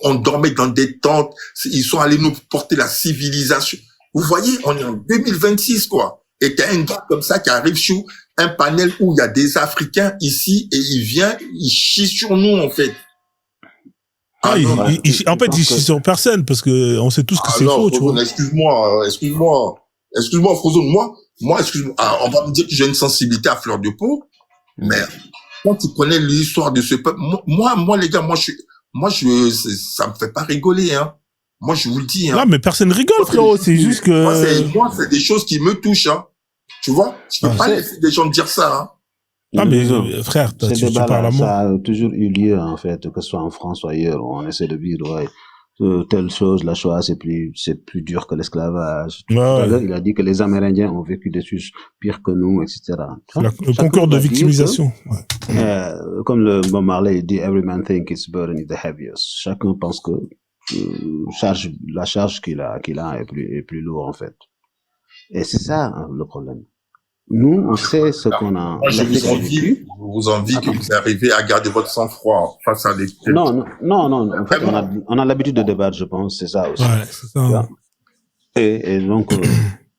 On dormait dans des tentes, ils sont allés nous porter la civilisation. Vous voyez, on est en 2026, quoi. Et t'as un gars comme ça qui arrive sur un panel où il y a des Africains ici et il vient, il chie sur nous, en fait. En fait, il chie sur personne parce que on sait tous que c'est faux, tu vois. Excuse-moi, Frozone, moi, excuse-moi. On va me dire que j'ai une sensibilité à fleur de peau, mais quand tu connais l'histoire de ce peuple, moi, les gars, ça me fait pas rigoler, hein. Moi, je vous le dis, hein. Non, mais personne rigole, frérot. C'est juste que... Moi, c'est des choses qui me touchent, hein. Tu vois? Je peux pas laisser des gens me dire ça, hein. Non, mais, frère, tu parles à moi. Ça a toujours eu lieu, en fait, que ce soit en France ou ailleurs, où on essaie de vivre, ouais. Telle chose, la Shoah, c'est plus dur que l'esclavage. Tout à l'heure, il a dit que les Amérindiens ont vécu des choses pires que nous, etc. Le concours de victimisation. Comme le Bob Marley dit, every man think his burden is the heaviest. Chacun pense que la charge qu'il a est plus lourde, en fait. Et c'est ça, hein, le problème. Nous, on sait ce qu'on a. Moi, je vous envie que vous arrivez à garder votre sang-froid face à des... Non. En fait, on a l'habitude de débattre, je pense, c'est ça aussi. Ouais, c'est ça. Et donc,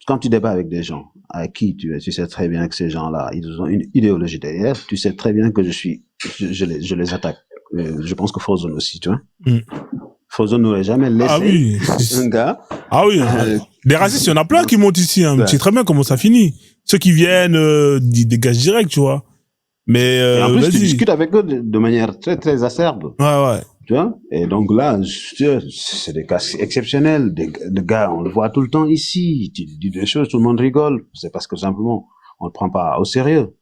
quand tu débats avec des gens à qui tu sais très bien que ces gens-là, ils ont une idéologie derrière, tu sais très bien que je les attaque. Je pense que Frozone aussi, tu vois. Frozone n'aurait jamais laissé un gars. Ah oui. Des racistes, il y en a plein qui montent ici, hein. Tu sais très bien comment ça finit. Ceux qui viennent, ils dégagent direct, tu vois. Mais, et en plus, tu discutes avec eux de manière très, très acerbe. Ouais. Tu vois? Et donc là, c'est des cas exceptionnels. Des gars, on le voit tout le temps ici. Tu dis des choses, tout le monde rigole. C'est parce que simplement, on le prend pas au sérieux.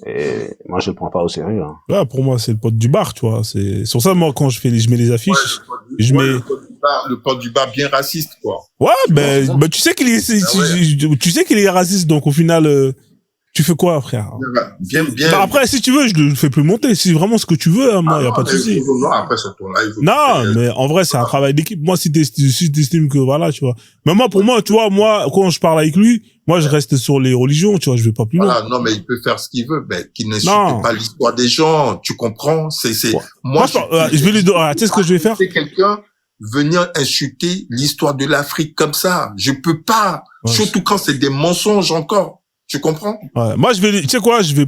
Et moi, je le prends pas au sérieux, hein. Ouais, pour moi, c'est le pote du bar, tu vois. C'est sur ça, moi, quand je mets les affiches, le pote du bar bien raciste, quoi. Ouais, ben, tu sais qu'il est raciste, donc au final, tu fais quoi, frère? Bien. Bah après, si tu veux, je le fais plus monter. Si vraiment ce que tu veux, hein, moi, y a pas de souci. Non, après, sur ton live. Non, mais en vrai, c'est un travail d'équipe. Moi, si t'estimes que voilà, tu vois. Mais moi, pour moi, tu vois, moi, quand je parle avec lui, moi, je reste sur les religions, tu vois, je vais pas plus loin. Voilà, non, mais il peut faire ce qu'il veut, mais qu'il n'insulte pas l'histoire des gens, tu comprends? Ouais. Moi, je vais lui dire, tu sais ce que je vais faire? C'est quelqu'un venir insulter l'histoire de l'Afrique comme ça. Je peux pas. Ouais. Surtout quand c'est des mensonges encore. Tu comprends? Ouais. Moi, tu sais quoi, je vais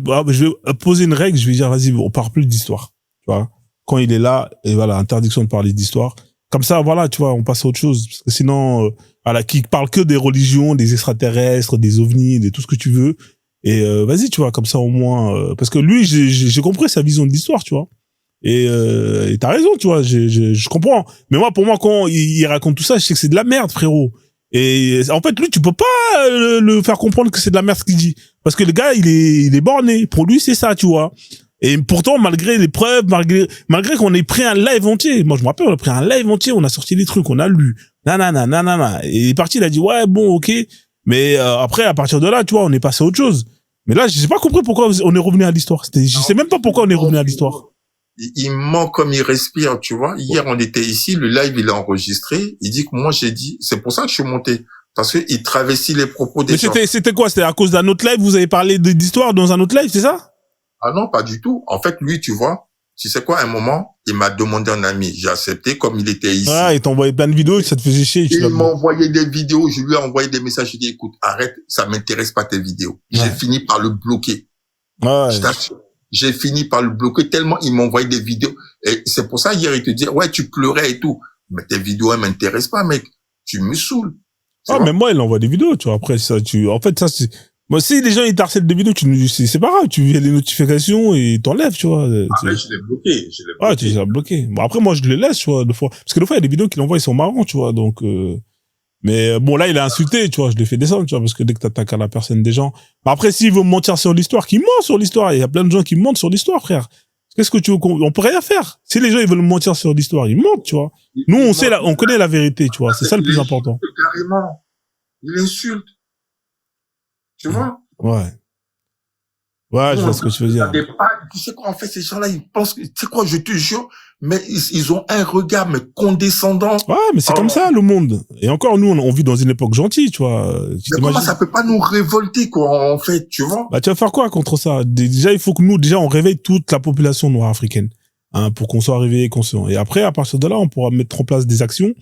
poser une règle, je vais dire, vas-y, on parle plus d'histoire. Tu vois? Quand il est là, et voilà, interdiction de parler d'histoire. Comme ça, voilà, tu vois, on passe à autre chose. Parce que sinon, voilà, qui parle que des religions, des extraterrestres, des ovnis, de tout ce que tu veux. Et, vas-y, tu vois, comme ça, au moins, parce que lui, j'ai compris sa vision de l'histoire, tu vois. Et t'as raison, tu vois, je comprends. Mais moi, pour moi, quand il raconte tout ça, je sais que c'est de la merde, frérot. Et en fait, lui, tu peux pas le faire comprendre que c'est de la merde ce qu'il dit. Parce que le gars, il est borné. Pour lui, c'est ça, tu vois. Et pourtant, malgré les preuves, malgré qu'on ait pris un live entier. Moi, je me rappelle, on a pris un live entier, on a sorti des trucs, on a lu. Nanana. Et il est parti, il a dit, ouais, bon, ok. Mais après, à partir de là, tu vois, on est passé à autre chose. Mais là, j'ai pas compris pourquoi on est revenu à l'histoire. Je sais même pas pourquoi on est revenu à l'histoire. Il ment comme il respire, tu vois. Hier, on était ici, le live, il est enregistré. Il dit que moi, j'ai dit, c'est pour ça que je suis monté. Parce que il travestit les propos des gens. Mais c'était quoi? C'était à cause d'un autre live? Vous avez parlé d'histoire dans un autre live, c'est ça? Ah non, pas du tout. En fait, lui, tu vois, Tu sais quoi, à un moment, il m'a demandé un ami. J'ai accepté comme il était ici. Ah, il t'a envoyé plein de vidéos et ça te faisait chier. Il m'a envoyé des vidéos, je lui ai envoyé des messages. Je lui ai dit, écoute, arrête, ça m'intéresse pas tes vidéos. Ouais. J'ai fini par le bloquer. Ouais. Je t'assure. J'ai fini par le bloquer tellement il m'a envoyé des vidéos. Et c'est pour ça, hier, il te dit, ouais, tu pleurais et tout. Mais tes vidéos, elles m'intéressent pas, mec. Tu me saoules. Ah, mais moi, il envoie des vidéos, tu vois. Après, ça, en fait, ça, c'est, moi, si les gens, ils t'harcèlent des vidéos, c'est pas grave. Tu vires les notifications et t'enlèves, tu vois. Ah, mais je l'ai bloqué. Ah, tu l'as bloqué. Bon, après, moi, je le laisse, tu vois, des fois. Parce que des fois, il y a des vidéos qu'il envoie, ils sont marrants, tu vois. Donc, mais bon, là, il a insulté, tu vois. Je l'ai fait descendre, tu vois, parce que dès que t'attaques à la personne des gens. Après, s'il veut mentir sur l'histoire, qu'il ment sur l'histoire. Il y a plein de gens qui mentent sur l'histoire, frère. Qu'est-ce que tu veux on peut rien faire. Si les gens, ils veulent mentir sur l'histoire, ils mentent, tu vois. Nous, on connaît la vérité, tu vois. C'est ça le plus important. Carrément. Il insulte. Tu vois? Ouais. Ouais, je vois ce que tu veux dire. Tu sais quoi, en fait, ces gens-là, ils pensent que, tu sais quoi, je te jure, mais ils ont un regard, mais condescendant. Ouais, mais c'est comme ça, le monde. Et encore, nous, on vit dans une époque gentille, tu vois. Mais comment ça peut pas nous révolter, quoi, en fait, tu vois? Bah, tu vas faire quoi contre ça? Déjà, il faut que nous, on réveille toute la population noire africaine, hein, pour qu'on soit réveillé conscient. Et après, à partir de là, on pourra mettre en place des actions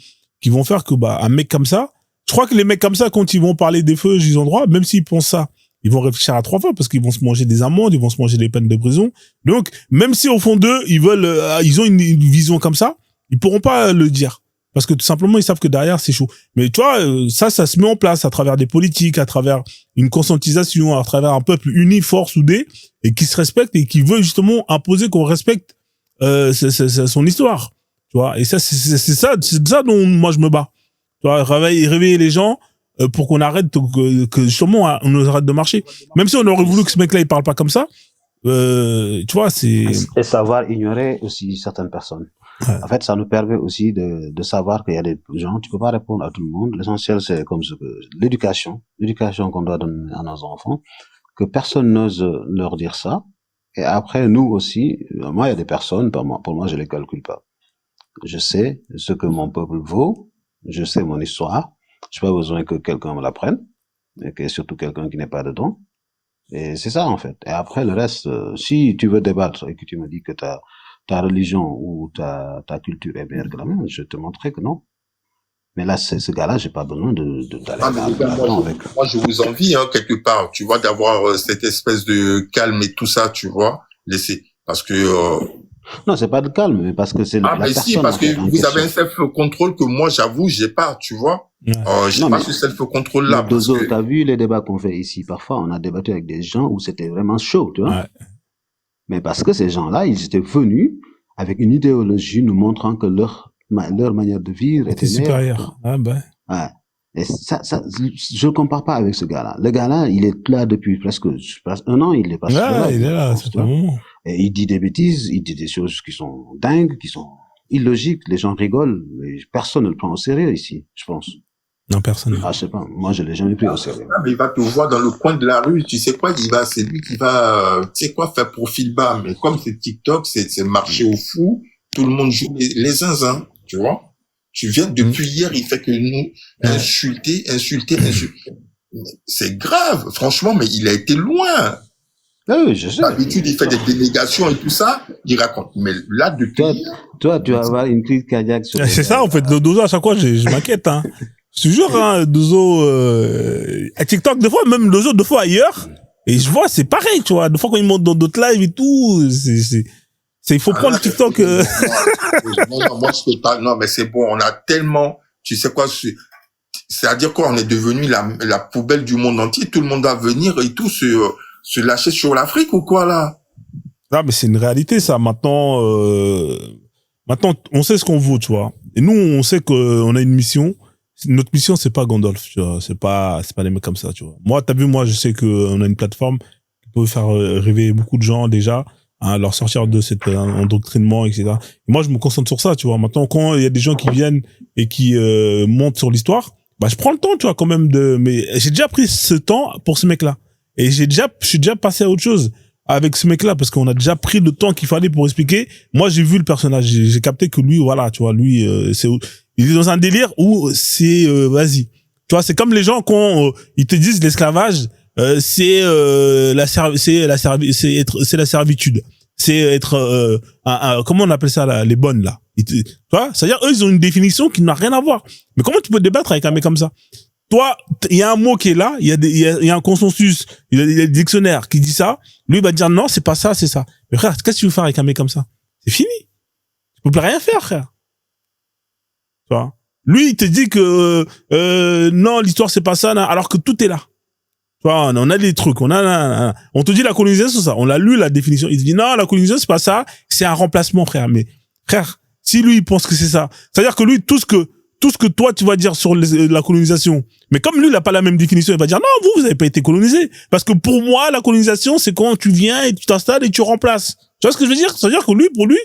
qui vont faire que, bah, un mec comme ça, je crois que les mecs comme ça, quand ils vont parler des feux, ils ont droit, même s'ils pensent ça, ils vont réfléchir à 3 fois parce qu'ils vont se manger des amendes, ils vont se manger des peines de prison. Donc, même si au fond d'eux, ils ont une vision comme ça, ils pourront pas le dire. Parce que tout simplement, ils savent que derrière, c'est chaud. Mais tu vois, ça se met en place à travers des politiques, à travers une conscientisation, à travers un peuple uni, fort, soudé, et qui se respecte et qui veut justement imposer qu'on respecte, son histoire. Tu vois. Et ça, c'est ça dont moi je me bats. Tu vois, réveiller les gens, pour qu'on arrête, que justement, on nous arrête de marcher. Même si on aurait voulu que ce mec-là, il parle pas comme ça, tu vois, c'est... Et savoir ignorer aussi certaines personnes. Ouais. En fait, ça nous permet aussi de savoir qu'il y a des gens, tu peux pas répondre à tout le monde. L'essentiel, c'est comme l'éducation qu'on doit donner à nos enfants, que personne n'ose leur dire ça. Et après, nous aussi, moi, il y a des personnes, pour moi, je les calcule pas. Je sais ce que mon peuple vaut, je sais mon histoire, j'ai pas besoin que quelqu'un me l'apprenne, et que surtout quelqu'un qui n'est pas dedans. Et c'est ça, en fait. Et après, le reste, si tu veux débattre et que tu me dis que ta religion ou ta culture est meilleure que la mienne, je te montrerai que non. Mais là, ce gars-là, j'ai pas besoin d'aller avec. Moi, je vous envie, hein, quelque part, tu vois, d'avoir cette espèce de calme et tout ça, tu vois, laisser, parce que non, c'est pas de calme, mais parce que c'est la personne. Ah, mais si, parce que vous avez un self-control que moi, j'avoue, j'ai pas, tu vois. J'ai pas ce self-control-là. Dozo, t'as vu les débats qu'on fait ici? Parfois, on a débattu avec des gens où c'était vraiment chaud, tu vois. Ouais. Mais parce que ces gens-là, ils étaient venus avec une idéologie nous montrant que leur manière de vivre était supérieure. Ah, ben. Ouais. Et ça, je ne compare pas avec ce gars-là. Le gars-là, il est là depuis presque 1 an, il est passé là. Il est là, c'est un moment. Et il dit des bêtises, il dit des choses qui sont dingues, qui sont illogiques, les gens rigolent, mais personne ne le prend au sérieux ici, je pense. Non, personne. Ah, je sais pas, moi je l'ai jamais pris au sérieux. Ah, mais il va te voir dans le coin de la rue, tu sais quoi, c'est lui qui va, tu sais quoi, faire profil bas, mais comme c'est TikTok, c'est marché au fou, tout le monde joue les zinzins, tu vois. Tu viens depuis hier, il fait que nous insulter. C'est grave, franchement, mais il a été loin. Ah oui, je sais. D'habitude, il fait des dénégations et tout ça, il raconte. Mais là, depuis toi, tu vas avoir une crise cardiaque. C'est ça, en fait, le Dozo, à chaque fois, je m'inquiète, hein. Je te jure, hein, Dozo, à TikTok, des fois, même Dozo, des fois ailleurs, et je vois, c'est pareil, tu vois. Des fois, quand il monte dans d'autres lives et tout, il faut prendre TikTok. Non, moi, je peux pas. Non, mais c'est bon, on a tellement, tu sais quoi, c'est-à-dire quoi, on est devenu la poubelle du monde entier, tout le monde va venir et tout se lâcher sur l'Afrique ou quoi, là? Non, mais c'est une réalité, ça. Maintenant, on sait ce qu'on vaut, tu vois. Et nous, on sait qu'on a une mission. Notre mission, c'est pas Gandalf, tu vois. C'est pas les mecs comme ça, tu vois. Moi, t'as vu, moi, je sais qu'on a une plateforme qui peut faire rêver beaucoup de gens, déjà, à leur sortir de cet endoctrinement, etc. Et moi, je me concentre sur ça, tu vois. Maintenant, quand il y a des gens qui viennent et qui montent sur l'histoire, bah, je prends le temps, tu vois, quand même mais j'ai déjà pris ce temps pour ce mec-là. Et je suis déjà passé à autre chose avec ce mec-là parce qu'on a déjà pris le temps qu'il fallait pour expliquer. Moi, j'ai vu le personnage, j'ai capté que lui, voilà, tu vois, lui, il est dans un délire où c'est, vas-y. Tu vois, c'est comme les gens quand ils te disent l'esclavage, c'est la servitude. c'est être comment on appelle ça là, les bonnes là. Tu vois, c'est-à-dire eux ils ont une définition qui n'a rien à voir. Mais comment tu peux débattre avec un mec comme ça? Toi, il y a un mot qui est là, il y a un consensus, il y a des dictionnaires qui dit ça. Lui il va te dire non, c'est pas ça, c'est ça. Mais frère, qu'est-ce que tu veux faire avec un mec comme ça? C'est fini. Tu peux plus rien faire, frère. Tu vois? Lui il te dit que non, l'histoire c'est pas ça, là, alors que tout est là. Tu vois, on a des trucs, on te dit la colonisation, c'est ça. On l'a lu, la définition. Il te dit, non, la colonisation, c'est pas ça. C'est un remplacement, frère. Mais, frère, si lui, il pense que c'est ça. C'est-à-dire que lui, tout ce que toi, tu vas dire sur la colonisation. Mais comme lui, il n'a pas la même définition, il va dire, non, vous avez pas été colonisé. Parce que pour moi, la colonisation, c'est quand tu viens et tu t'installes et tu remplaces. Tu vois ce que je veux dire? C'est-à-dire que lui, pour lui,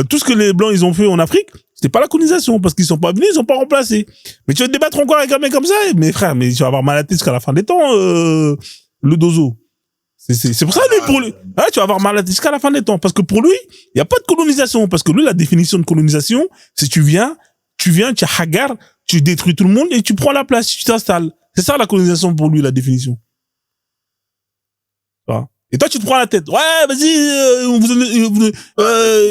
tout ce que les Blancs, ils ont fait en Afrique, c'était pas la colonisation, parce qu'ils sont pas venus, ils sont pas remplacés. Mais tu vas te débattre encore avec un mec comme ça, mais frère, mais tu vas avoir mal à la tête jusqu'à la fin des temps, le dozo. C'est pour ça, lui, pour lui, tu vas avoir mal à la tête jusqu'à la fin des temps, parce que pour lui, il y a pas de colonisation, parce que lui, la définition de colonisation, c'est tu viens, tu es hagar, tu détruis tout le monde et tu prends la place, tu t'installes. C'est ça la colonisation pour lui, la définition. Voilà. Et toi, tu te prends la tête. Ouais, vas-y,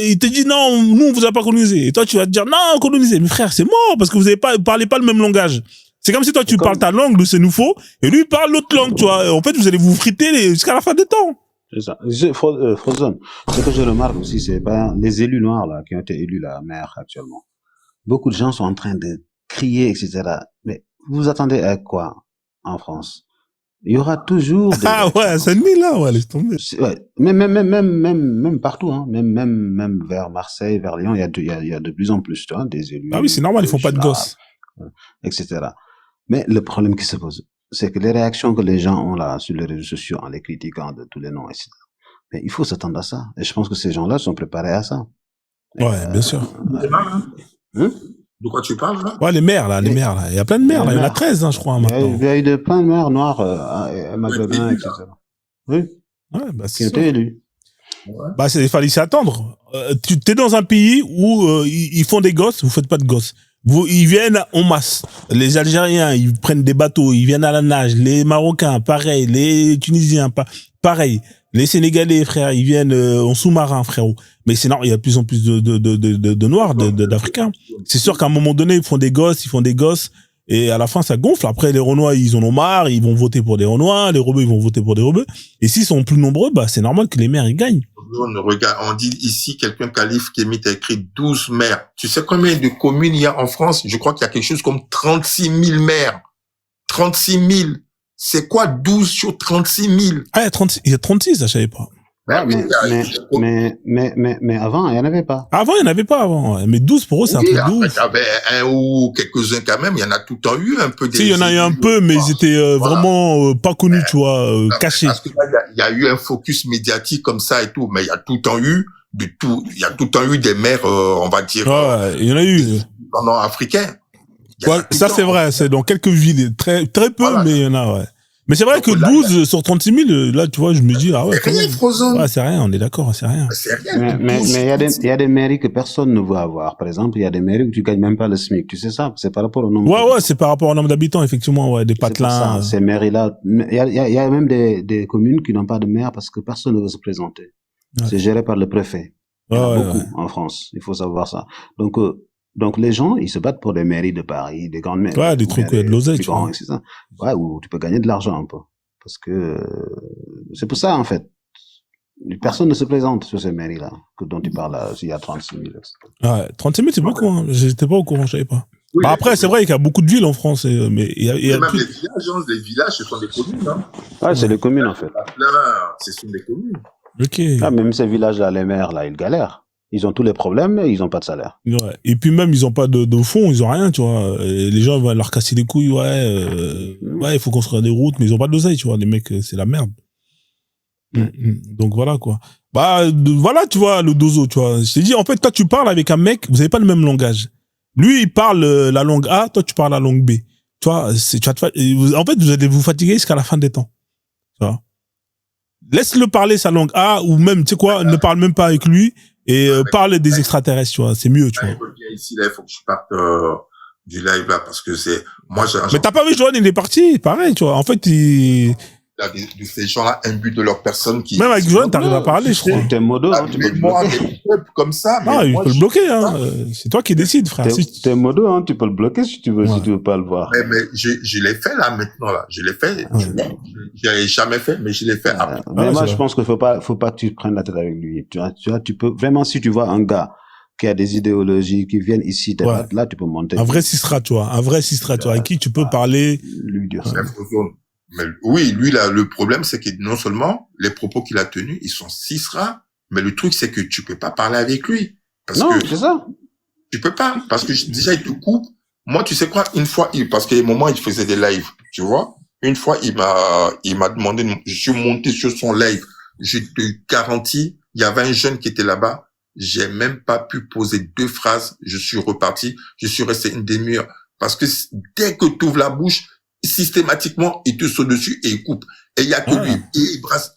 il te dit non, nous, on vous a pas colonisé. Et toi, tu vas te dire non, colonisé. Mais frère, c'est mort, parce que vous parlez pas le même langage. C'est comme si toi, tu parles ta langue, le sénoufo, et lui, il parle l'autre langue, tu vois. En fait, vous allez vous friter jusqu'à la fin des temps. C'est ça. Frozone, ce que je remarque aussi, c'est les élus noirs, là, qui ont été élus la maire actuellement. Beaucoup de gens sont en train de crier, etc. Mais vous vous attendez à quoi en France? Il y aura toujours des... Ah ouais, c'est ennemi là, ouais, laisse tomber. Ouais. Même partout, hein. Même vers Marseille, vers Lyon, il y a de plus en plus, tu vois, des élus. Ah oui, c'est normal, ils font pas de gosses. Etc. Mais le problème qui se pose, c'est que les réactions que les gens ont là, sur les réseaux sociaux, en les critiquant de tous les noms, etc. Mais il faut s'attendre à ça. Et je pense que ces gens-là sont préparés à ça. Ouais, bien sûr. De quoi tu parles, là? Ouais, les maires, là. Il y a plein de maires, là. Il y en a 13, hein, je crois, maintenant. Il y a eu plein de maires noirs, maghrébins, etc. Oui. Ouais, bah, qui ont été élus. Ouais. Bah, il fallait s'y attendre. Tu t'es dans un pays où ils font des gosses, vous faites pas de gosses. Ils viennent en masse. Les Algériens, ils prennent des bateaux, ils viennent à la nage. Les Marocains, pareil. Les Tunisiens, pareil. Les Sénégalais, frère, ils viennent en sous-marin, frérot. Mais c'est normal, il y a de plus en plus de Noirs, d'Africains. C'est sûr qu'à un moment donné, ils font des gosses, et à la fin, ça gonfle. Après, les Renois, ils en ont marre, ils vont voter pour des Renois, les Rebeux, ils vont voter pour des Rebeux. Et s'ils sont plus nombreux, bah, c'est normal que les maires, ils gagnent. On dit ici, quelqu'un Khalif Kémit a écrit 12 maires. Tu sais combien de communes il y a en France? Je crois qu'il y a quelque chose comme 36 000 maires. 36 000. C'est quoi 12 sur 36 000? Ah, il y a 36, je savais pas. Ouais, mais avant, il n'y en avait pas. Avant, il n'y en avait pas avant. Ouais. Mais 12 pour eux, c'est un truc de ouf. Il y avait un ou quelques-uns quand même. Il y en a tout le temps eu un peu. Si, il y en a eu un peu, mais ils étaient vraiment pas connus, tu vois, cachés. Parce que là, il y a eu un focus médiatique comme ça et tout, mais il y a tout le temps eu il y a tout le temps eu des maires, on va dire. Ouais, il y en a eu. Pendant africains. Ouais, ça c'est vrai, c'est dans quelques villes, très peu, voilà. Mais il y en a, ouais. Mais c'est vrai que 12 sur 36 000, là, tu vois, je me dis, ah ouais. C'est rien, Frozone. Ouais, c'est rien, on est d'accord, c'est rien. C'est rien. Mais il y a des mairies que personne ne veut avoir. Par exemple, il y a des mairies où tu gagnes même pas le SMIC. Tu sais ça? C'est par rapport au nombre. Ouais, c'est par rapport au nombre d'habitants, effectivement, ouais, des patelins. Ces mairies-là, il y a même des communes qui n'ont pas de maire parce que personne ne veut se présenter. Ouais. C'est géré par le préfet. Il y en a beaucoup en France. Il faut savoir ça. Donc les gens, ils se battent pour des mairies de Paris, des grandes mairies. Ouais, des trucs de l'oseille, tu vois. Ouais, où tu peux gagner de l'argent un peu. Parce que c'est pour ça, en fait. Personne ne se présente sur ces mairies-là, dont tu parles là, s'il y a 36 000. Etc. Ouais, 36 000, c'est beaucoup, hein. J'étais pas au courant, je savais pas. Oui, bah après, c'est vrai qu'il y a beaucoup de villes en France, mais il y a même les villages, ce sont des communes, hein. Ouais, c'est des communes, en fait. Là, ce sont des communes. Ok. Ah, même ces villages-là, les maires, là, ils galèrent. Ils ont tous les problèmes, mais ils ont pas de salaire. Ouais. Et puis même, ils ont pas de fond, ils ont rien, tu vois. Et les gens vont leur casser les couilles, il faut construire des routes, mais ils ont pas d'oseille, tu vois. Les mecs, c'est la merde. Donc voilà, quoi. Bah, voilà, tu vois, le dozo, tu vois. Je t'ai dit, en fait, toi, tu parles avec un mec, vous avez pas le même langage. Lui, il parle la langue A, toi, tu parles la langue B. Tu vois, en fait, vous allez vous fatiguer jusqu'à la fin des temps. Tu vois. Laisse-le parler sa langue A, ou même, tu sais quoi, ne parle même pas avec lui. Et parle des extraterrestres, tu vois, c'est mieux, tu vois. Ici, là, il faut que je parte du live là parce que c'est moi. Mais t'as pas vu Johan, il est parti, pareil, tu vois. En fait, de ces gens-là imbus de leur personne qui... Même avec Joanne, t'arrives à parler, je crois. T'es modo, hein, tu peux Mais le moi, bloquer. des peuples comme ça, Ah, mais il moi, peut le bloquer, hein. C'est toi qui décides, frère. T'es modo, hein, tu peux le bloquer si tu veux, Ouais. si tu veux pas le voir. mais je l'ai fait là maintenant là, je l'ai fait. Ouais. Je l'avais jamais fait, mais je l'ai fait après. Mais Ouais, moi, c'est je vrai. pense qu'il faut pas que tu prennes la tête avec lui. Tu peux, vraiment, si tu vois un gars qui a des idéologies, qui viennent ici débattre, là, tu peux monter. Un vrai Sistra, tu vois. Un vrai Sistra, tu vois. Avec qui tu peux parler. Lui dire ça. Mais oui, lui là, le problème c'est que non seulement les propos qu'il a tenus, ils sont rares, mais le truc c'est que tu peux pas parler avec lui parce Non, que c'est ça. tu peux pas parce que déjà il te coupe. Moi, tu sais quoi, une fois, parce qu'à un moment il faisait des lives, tu vois. Une fois, il m'a demandé, je suis monté sur son live. Je te garantis, il y avait un jeune qui était là-bas. J'ai même pas pu poser 2 phrases. Je suis reparti. Je suis resté une demi-heure parce que dès que tu ouvres la bouche, systématiquement, il te saute dessus et il coupe. Et il y a que lui. Et il brasse.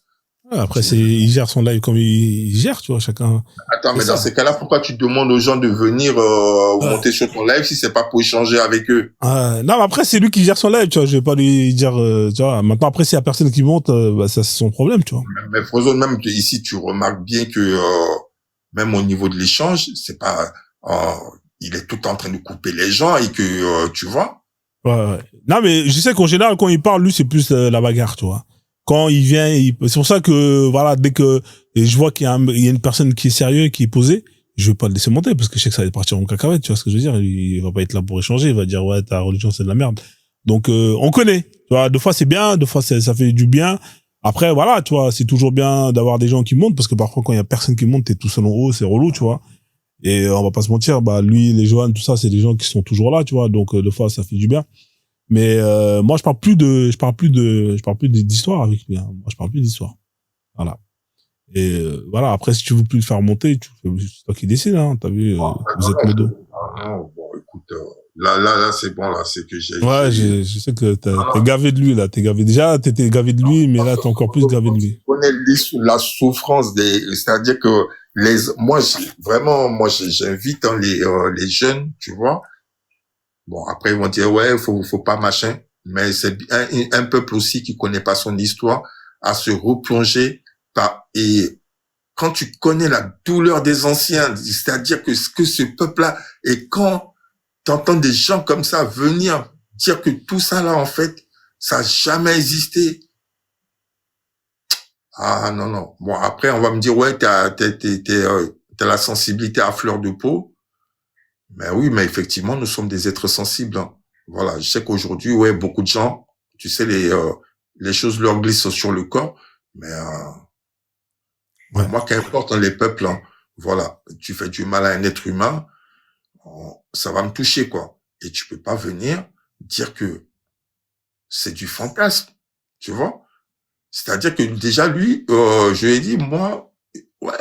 Après, il gère son live comme il gère, tu vois, chacun. Attends, mais C'est dans ça. ces cas-là, pourquoi tu demandes aux gens de venir monter sur ton live si c'est pas pour échanger avec eux? Non, mais après, c'est lui qui gère son live, tu vois. Je vais pas lui dire, tu vois. Maintenant, après, s'il y a personne qui monte, bah, ça, c'est son problème, tu vois. Mais Frozone, même ici, tu remarques bien que même au niveau de l'échange, c'est pas, il est tout en train de couper les gens et que tu vois. Ouais. Non, mais je sais qu'en général, quand il parle, lui, c'est plus la bagarre, tu vois. Quand il vient, c'est pour ça que, voilà, dès que je vois qu'il y a une personne qui est sérieuse, qui est posée, je vais pas le laisser monter parce que je sais que ça va partir en cacahuète, tu vois ce que je veux dire. Il va pas être là pour échanger, il va dire, ouais, ta religion, c'est de la merde. Donc, on connaît. Tu vois, des fois, c'est bien, des fois, ça fait du bien. Après, voilà, tu vois, c'est toujours bien d'avoir des gens qui montent parce que parfois, quand il y a personne qui monte, t'es tout seul en haut, c'est relou, tu vois. Et on va pas se mentir, bah, lui, les Johan, tout ça, c'est des gens qui sont toujours là, tu vois. Donc, des fois, ça fait du bien. Mais moi je parle plus d'histoire avec lui, hein. Moi je parle plus d'histoire. Voilà. Et voilà, après si tu veux plus le faire monter, c'est toi qui décides, hein. T'as vu, vous êtes modo. Bon, écoute, là c'est bon, là c'est que j'ai. Ouais, je sais que t'es gavé de lui là, t'es gavé. Déjà t'étais gavé de lui, mais là t'es encore plus gavé de lui. Tu connais la souffrance c'est-à-dire que moi j'invite hein, les jeunes, tu vois. Bon, après, ils vont dire, ouais, faut pas machin. Mais c'est un peuple aussi qui connaît pas son histoire à se replonger et quand tu connais la douleur des anciens, c'est-à-dire que ce peuple-là, et quand t'entends des gens comme ça venir dire que tout ça là, en fait, ça a jamais existé. Ah, non. Bon, après, on va me dire, ouais, t'as la sensibilité à fleur de peau. Mais oui, mais effectivement, nous sommes des êtres sensibles, hein. Voilà, je sais qu'aujourd'hui, ouais, beaucoup de gens, tu sais, les choses leur glissent sur le corps, mais Ouais. moi, qu'importe les peuples, hein, voilà, tu fais du mal à un être humain, ça va me toucher, quoi. Et tu peux pas venir dire que c'est du fantasme, tu vois. C'est-à-dire que déjà, lui, je lui ai dit, moi, ouais,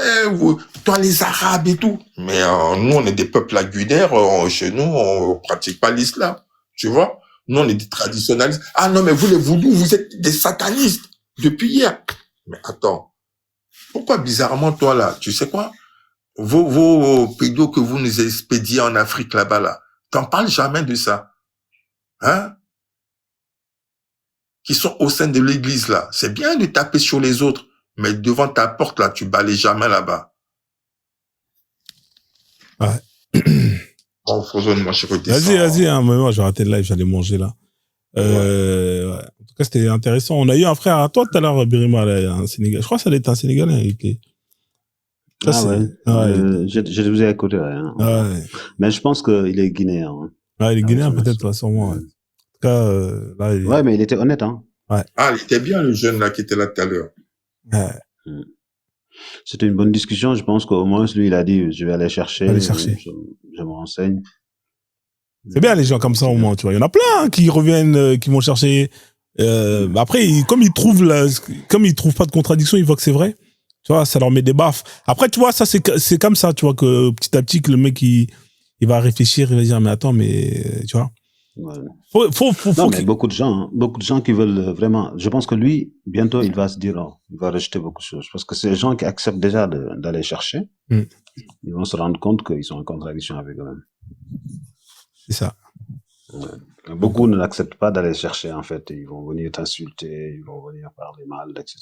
toi les Arabes et tout. Mais nous, on est des peuples lagunaires. Chez nous, on pratique pas l'islam. Tu vois? Nous, on est des traditionnalistes. Ah non, mais vous, les voodous, vous êtes des satanistes depuis hier. Mais attends, pourquoi bizarrement, toi, là, tu sais quoi? Vos pédos que vous nous expédiez en Afrique, là-bas, là, t'en parles jamais de ça. Hein? Qui sont au sein de l'église, là. C'est bien de taper sur les autres. Mais devant ta porte, là, tu balayes jamais là-bas. Ouais. Bon, Frozone, moi, je redescends. Vas-y, hein, moi, j'ai raté le live, j'allais manger, là. Ouais. En tout cas, c'était intéressant. On a eu un frère à toi tout à l'heure, Birima, là, un Sénégalais. Je crois que ça allait être un Sénégalais. Je vous ai écouté, hein. Ouais. Mais je pense qu'il est guinéen, hein. Ouais, il est guinéen, peut-être, sûrement, ouais. En tout cas, là, Ouais, mais il était honnête, hein. Ouais. Ah, il était bien, le jeune, là, qui était là tout à l'heure. Ouais. C'était une bonne discussion. Je pense qu'au moins, lui, il a dit, je vais aller chercher. Je me renseigne. C'est bien, les gens comme ça, au moins, tu vois. Il y en a plein, hein, qui reviennent, qui vont chercher, après, comme ils trouvent pas de contradiction, ils voient que c'est vrai. Tu vois, ça leur met des baffes. Après, tu vois, ça, c'est comme ça, tu vois, que petit à petit, que le mec, il va réfléchir, il va dire, mais attends, mais, tu vois. Ouais. Faut mais beaucoup de gens qui veulent vraiment, je pense que lui, bientôt, il va se dire, oh, il va rejeter beaucoup de choses. Parce que c'est les gens qui acceptent déjà d'aller chercher, ils vont se rendre compte qu'ils sont en contradiction avec eux-mêmes. C'est ça. Ouais. Beaucoup ne l'acceptent pas d'aller chercher, en fait. Ils vont venir t'insulter, ils vont venir parler mal, etc.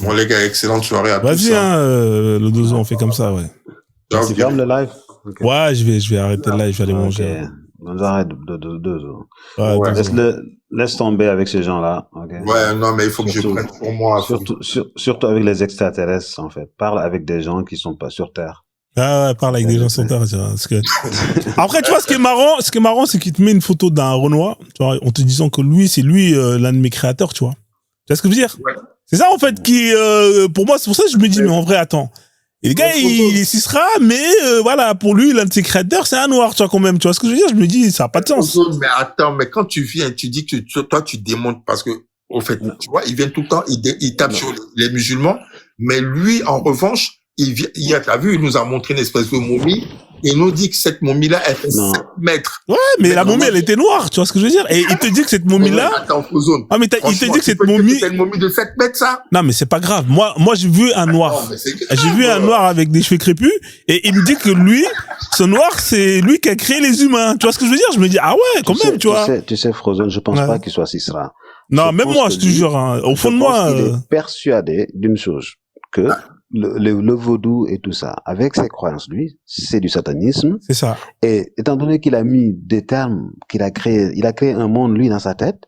Bon, les gars, excellente soirée à tous. Vas-y, le 2 ans, on fait comme ça, ouais. Tu fermes le live? Okay. Ouais, je vais arrêter le live, je vais aller manger. On arrête de 2 ans. Ouais. Laisse tomber avec ces gens-là. Okay. Ouais, non, mais il faut que je prenne pour moi. Surtout avec les extraterrestres, en fait. Parle avec des gens qui sont pas sur Terre. Ah ouais, parle avec des gens sur Terre. Parce que... Après, tu vois, ce qui est marrant, c'est qu'il te met une photo d'un Renoir, tu vois, en te disant que c'est lui l'un de mes créateurs, tu vois. Tu vois ce que je veux dire? Ouais. C'est ça, en fait, qui, pour moi, c'est pour ça que je me dis, mais en vrai, attends. Et le gars, il s'y sera, mais voilà, pour lui, l'un de ses créateurs, c'est un noir, tu vois, quand même. Tu vois ce que je veux dire? Je me dis, ça n'a pas de sens. Mais attends, mais quand tu viens, tu dis que toi, tu démontes parce que, au fait, tu vois, il vient tout le temps, il tape sur les musulmans, mais lui, en revanche, t'as vu, il nous a montré une espèce de momie. Il nous dit que cette momie-là, elle fait 7 mètres. Ouais, mais la momie, elle était noire, tu vois ce que je veux dire? Et il te dit que cette momie-là. Attends, Ozone. Ah, mais il te dit que cette momie. C'est une momie de 7 mètres, ça? Non, mais c'est pas grave. Moi, j'ai vu un noir. J'ai vu un noir avec des cheveux crépus, et il me dit que lui, ce noir, c'est lui qui a créé les humains. Tu vois ce que je veux dire? Je me dis, ah ouais, quand même, tu vois. Tu sais, Frozone, je pense pas qu'il soit Sisra. Non, même moi, je te jure, hein, au fond de moi. Il est persuadé d'une chose, que le vaudou et tout ça, avec ses croyances, lui, c'est du satanisme. C'est ça. Et étant donné qu'il a mis des termes, il a créé un monde, lui, dans sa tête.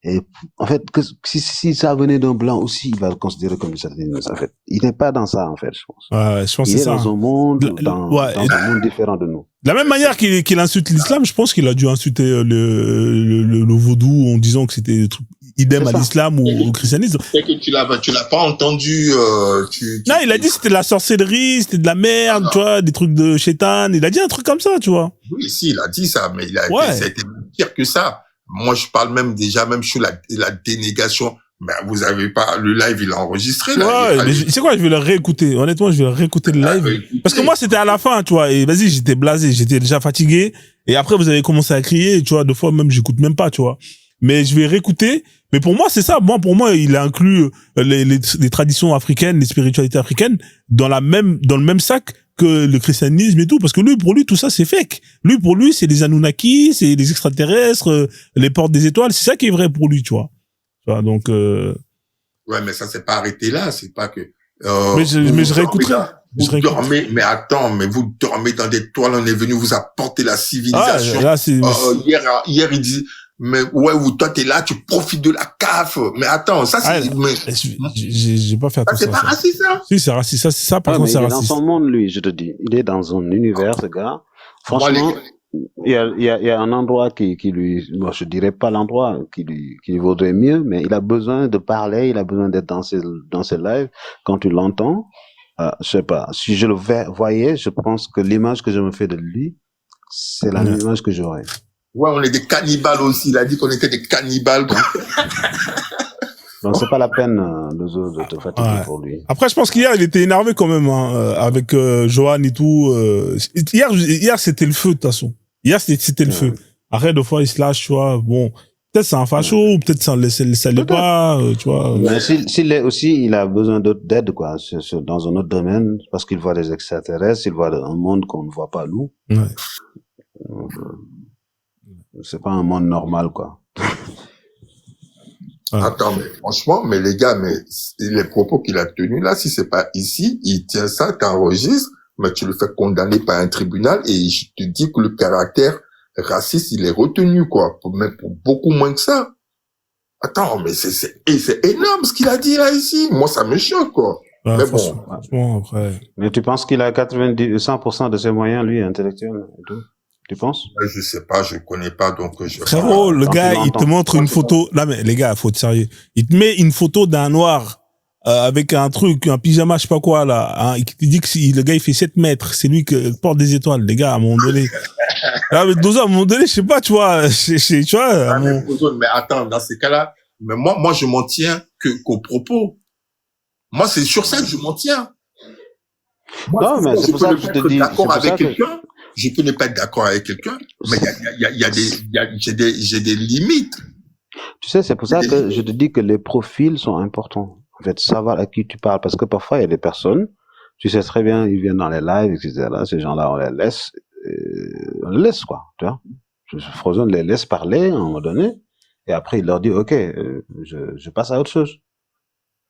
Et en fait, si ça venait d'un blanc aussi, il va le considérer comme du satanisme, en fait. Il n'est pas dans ça, en fait, je pense. Ouais, je pense que c'est ça. Il est dans un monde, dans un monde différent de nous. De la même manière qu'il insulte l'islam, je pense qu'il a dû insulter le vaudou en disant que c'était idem à l'islam ou au christianisme. C'est que tu l'as pas entendu, Non, il a dit que c'était de la sorcellerie, c'était de la merde, tu vois, des trucs de chétan. Il a dit un truc comme ça, tu vois. Oui, si, il a dit ça, mais ça a été pire que ça. Moi, je parle même sur la dénégation. Mais vous avez pas, le live, il a enregistré, là. Ouais, mais c'est quoi, je vais le réécouter. Honnêtement, je vais réécouter le live. Parce que moi, c'était à la fin, tu vois. Et vas-y, j'étais blasé, j'étais déjà fatigué. Et après, vous avez commencé à crier, tu vois. Deux fois, même, j'écoute même pas, tu vois. Mais je vais réécouter. Mais pour moi, c'est ça. Pour moi, il a inclus les traditions africaines, les spiritualités africaines dans le même sac que le christianisme et tout. Parce que pour lui, tout ça, c'est fake. Pour lui, c'est les Anunnaki, c'est les extraterrestres, les portes des étoiles. C'est ça qui est vrai pour lui, tu vois. Donc ouais, mais ça s'est pas arrêté là, c'est pas que mais je réécouterai. Mais attends, mais vous dormez dans des toiles, on est venu vous apporter la civilisation. Là, hier il dit mais ouais, toi t'es là, tu profites de la CAF. Mais attends, ça c'est j'ai pas fait attention. Ça c'est pas raciste ça? Si, c'est raciste, ça c'est ça par contre c'est raciste. Il est dans son monde lui, je te dis. Il est dans un univers ce gars. Franchement, il y a un endroit qui lui, moi je dirais pas l'endroit qui lui vaudrait mieux, mais il a besoin de parler, il a besoin d'être dans ses lives. Quand tu l'entends, je sais pas, si je le voyais, je pense que l'image que je me fais de lui, c'est la même image que j'aurais. Ouais, on est des cannibales aussi, il a dit qu'on était des cannibales. Donc c'est pas la peine de te fatiguer pour lui. Après je pense qu'hier il était énervé quand même avec Johan et tout. Hier c'était le feu de toute façon. Hier c'était le feu. Après deux fois il se lâche, tu vois. Bon, peut-être c'est un facho, ou peut-être ça l'est pas, tu vois. Mais s'il est aussi, il a besoin d'aide quoi, dans un autre domaine, parce qu'il voit des extraterrestres, il voit un monde qu'on ne voit pas nous. Ouais. C'est pas un monde normal quoi. Attends, mais franchement, mais les gars, mais les propos qu'il a tenus là, si c'est pas ici, il tient ça, t'enregistres, mais tu le fais condamner par un tribunal et je te dis que le caractère raciste, il est retenu, quoi, pour beaucoup moins que ça. Attends, mais c'est énorme ce qu'il a dit là ici. Moi, ça me choque, quoi. Ouais, mais bon. Après. Mais tu penses qu'il a 100% de ses moyens, lui, intellectuels et tout? Tu penses? Je sais pas, je connais pas, donc Frérot, le gars, il te montre une photo. Là, mais les gars, faut être sérieux. Il te met une photo d'un noir avec un pyjama, je sais pas quoi là. Hein, il te dit que le gars il fait 7 mètres, c'est lui qui porte des étoiles. Les gars, à un moment donné. Là, mais à un moment donné, je sais pas, tu vois, tu vois. Mais attends, dans ces cas-là, mais moi, je m'en tiens qu'aux propos. Moi, c'est sur ça que je m'en tiens. Moi, non, mais c'est pour ça que je te dis. D'accord avec quelqu'un. Je peux ne pas être d'accord avec quelqu'un, mais j'ai des limites. Tu sais, c'est pour ça que je te dis que les profils sont importants. En fait, savoir à qui tu parles, parce que parfois il y a des personnes, tu sais très bien, ils viennent dans les lives, etc. Ces gens-là, on les laisse, on les laisse, quoi, tu vois. Frozen les laisse parler à un moment donné, et après il leur dit, ok, je passe à autre chose.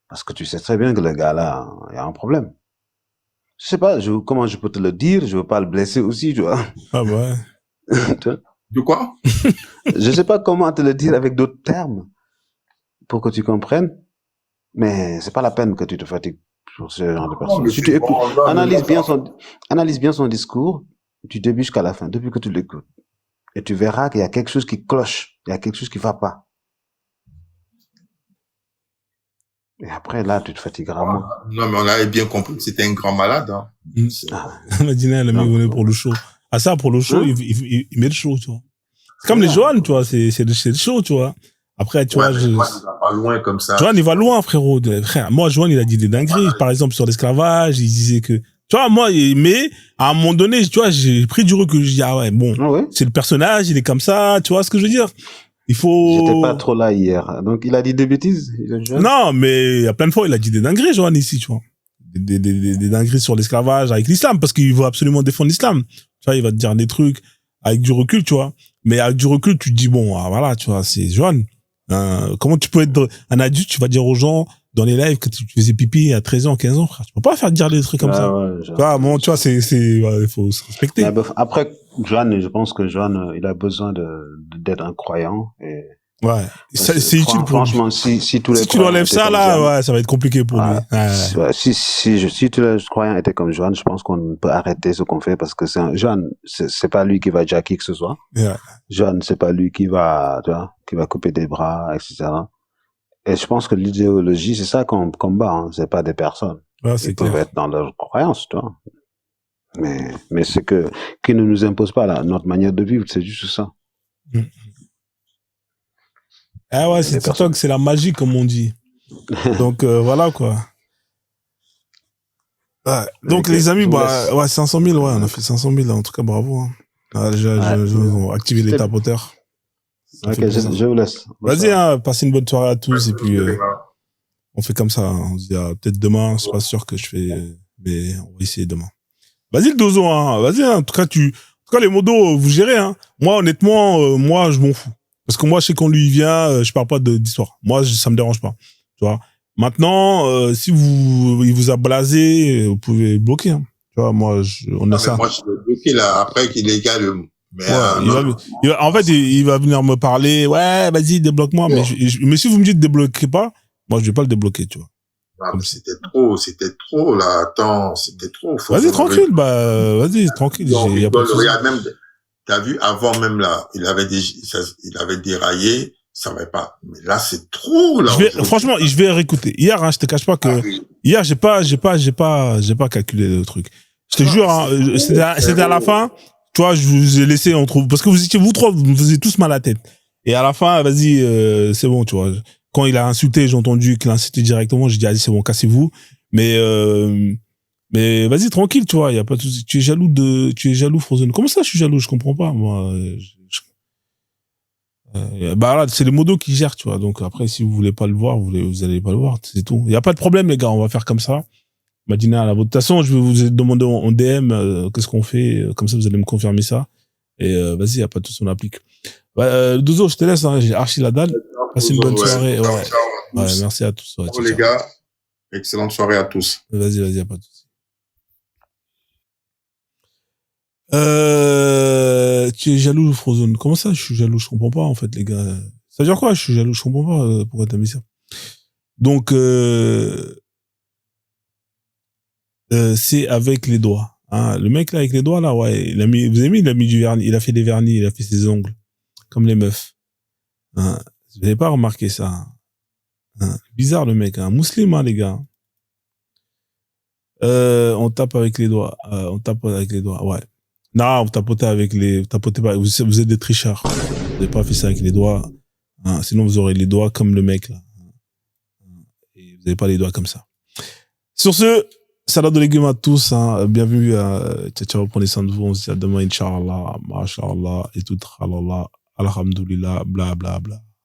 Parce que tu sais très bien que le gars là, il y a un problème. Je sais pas, comment je peux te le dire, je veux pas le blesser aussi, tu vois. Ah ouais. Tu vois. De quoi? Je sais pas comment te le dire avec d'autres termes pour que tu comprennes, mais c'est pas la peine que tu te fatigues pour ce genre de personne. Si tu analyse bien son discours du début jusqu'à la fin, depuis que tu l'écoutes. Et tu verras qu'il y a quelque chose qui cloche, il y a quelque chose qui va pas. Et après, là, tu te fatigueras moins. Non, mais on avait bien compris que c'était un grand malade. Hein. Madina, elle a mis pour le show. Ah ça, pour le show, il met le show, tu vois. C'est comme les Johan, tu vois, c'est le show, tu vois. Après, tu vois, Johan, il va pas loin comme ça. Johan, il va loin, frérot. Frère, moi, Johan, il a dit des dingueries. Par exemple, sur l'esclavage, il disait que, tu vois, moi, mais, à un moment donné, tu vois, j'ai pris du recul. Je dis, ah ouais, bon, c'est le personnage, il est comme ça, tu vois ce que je veux dire? Il faut... J'étais pas trop là hier. Donc, il a dit des bêtises? Non, mais il y a plein de fois, il a dit des dingueries, Johan, ici, tu vois. Des dingueries sur l'esclavage avec l'islam, parce qu'il veut absolument défendre l'islam. Tu vois, il va te dire des trucs avec du recul, tu vois. Mais avec du recul, tu te dis, bon, ah, voilà, tu vois, c'est Johan. Comment tu peux être un adulte, tu vas dire aux gens dans les lives que tu faisais pipi à 13 ans, 15 ans, frère. Tu peux pas faire dire des trucs comme ça. Ouais, tu vois, bon, tu vois, il faut se respecter. Mais bref, après, Johan, je pense que Johan, il a besoin d'être un croyant et... Ouais. C'est utile pour lui. Franchement, si tous les si tu l'enlèves ça, là, Johan, ouais, ça va être compliqué pour lui. Ouais. Si tous les croyants étaient comme Johan, je pense qu'on peut arrêter ce qu'on fait parce que Johan, c'est pas lui qui va jacker que ce soit. Yeah. Johan, c'est pas lui qui va, tu vois, qui va couper des bras, etc. Et je pense que l'idéologie, c'est ça qu'on combat, hein. C'est pas des personnes. Ouais, Ils peuvent être dans leur croyance, tu vois. Mais c'est qui ne nous impose pas là, notre manière de vivre, c'est juste ça. Ah ouais, c'est TikTok, c'est la magie, comme on dit. Donc, voilà, quoi. Ouais. Donc, les amis, ouais, 500 000, ouais, on a fait 500 000, en tout cas, bravo, hein. Ils ont activé les tapoteurs. Ok, je vous laisse. Vas-y, hein, passez une bonne soirée à tous, et puis, on fait comme ça, hein. On se dit, peut-être demain, je suis pas sûr que je fais, mais on va essayer demain. Vas-y, le dozo, hein. Vas-y, hein. En tout cas, les modos, vous gérez, hein. Moi, honnêtement, moi, je m'en fous. Parce que moi, je sais qu'on lui vient, je parle pas d'histoire. Moi, ça me dérange pas. Tu vois. Maintenant, si il vous a blasé, vous pouvez bloquer, hein. Tu vois, moi, on a ça. Moi, je vais bloquer, là, après qu'il est égal. Mais, en fait, il va venir me parler, ouais, vas-y, débloque-moi. Ouais. Mais si vous me dites débloquez pas, moi, je vais pas le débloquer, tu vois. Ah, mais c'était trop, là. Attends, c'était trop. Vas-y, tranquille, vas-y, tranquille. Regarde, même, t'as vu, avant même là, il avait déraillé, ça va pas. Mais là, c'est trop, là. Franchement, je vais réécouter. Hier, hein, je te cache pas que, hier, j'ai pas calculé le truc. Je te jure, hein, c'était à la fin, tu vois, je vous ai laissé, parce que vous trois, vous me faisiez tous mal à la tête. Et à la fin, vas-y, c'est bon, tu vois. Quand il a insulté, j'ai entendu qu'il a insulté directement, j'ai dit, allez, c'est bon, cassez-vous. Mais vas-y, tranquille, tu vois, y a pas de souci. Tu es jaloux, Frozen. Comment ça, je suis jaloux? Je comprends pas, moi. Là, c'est les modos qui gèrent, tu vois. Donc, après, si vous voulez pas le voir, vous allez pas le voir, c'est tout. Y a pas de problème, les gars, on va faire comme ça. Madina, à la toute façon, je vais vous demander en DM, qu'est-ce qu'on fait, comme ça, vous allez me confirmer ça. Et, vas-y, y a pas de souci, on applique. Dozo, je te laisse, hein, j'ai archi la dalle. Passez une bonne soirée. Ouais, merci à tous. Ouais, les gars, excellente soirée à tous. Vas-y, y a pas de souci. Tu es jaloux, Frozen. Comment ça, je suis jaloux? Je comprends pas, en fait, les gars. Ça veut dire quoi, je suis jaloux? Je comprends pas, pourquoi t'as mis ça. Donc, c'est avec les doigts. Hein. Le mec, là, avec les doigts, là, ouais, vous avez mis, il a mis du vernis, il a fait des vernis, il a fait ses ongles. Comme les meufs. Hein. Vous n'avez pas remarqué ça. Hein. Bizarre, le mec, hein. Musulman, les gars. On tape avec les doigts. On tape avec les doigts, ouais. Non, vous tapotez avec tapotez pas. Vous êtes des tricheurs. Vous n'avez pas fait ça avec les doigts. Hein, sinon, vous aurez les doigts comme le mec, là. Et vous n'avez pas les doigts comme ça. Sur ce, salade de légumes à tous, hein. Bienvenue à ciao, prenez soin de vous. On se dit à demain, Inch'Allah, Masha'Allah, et tout, Alhamdulillah, bla, bla, bla.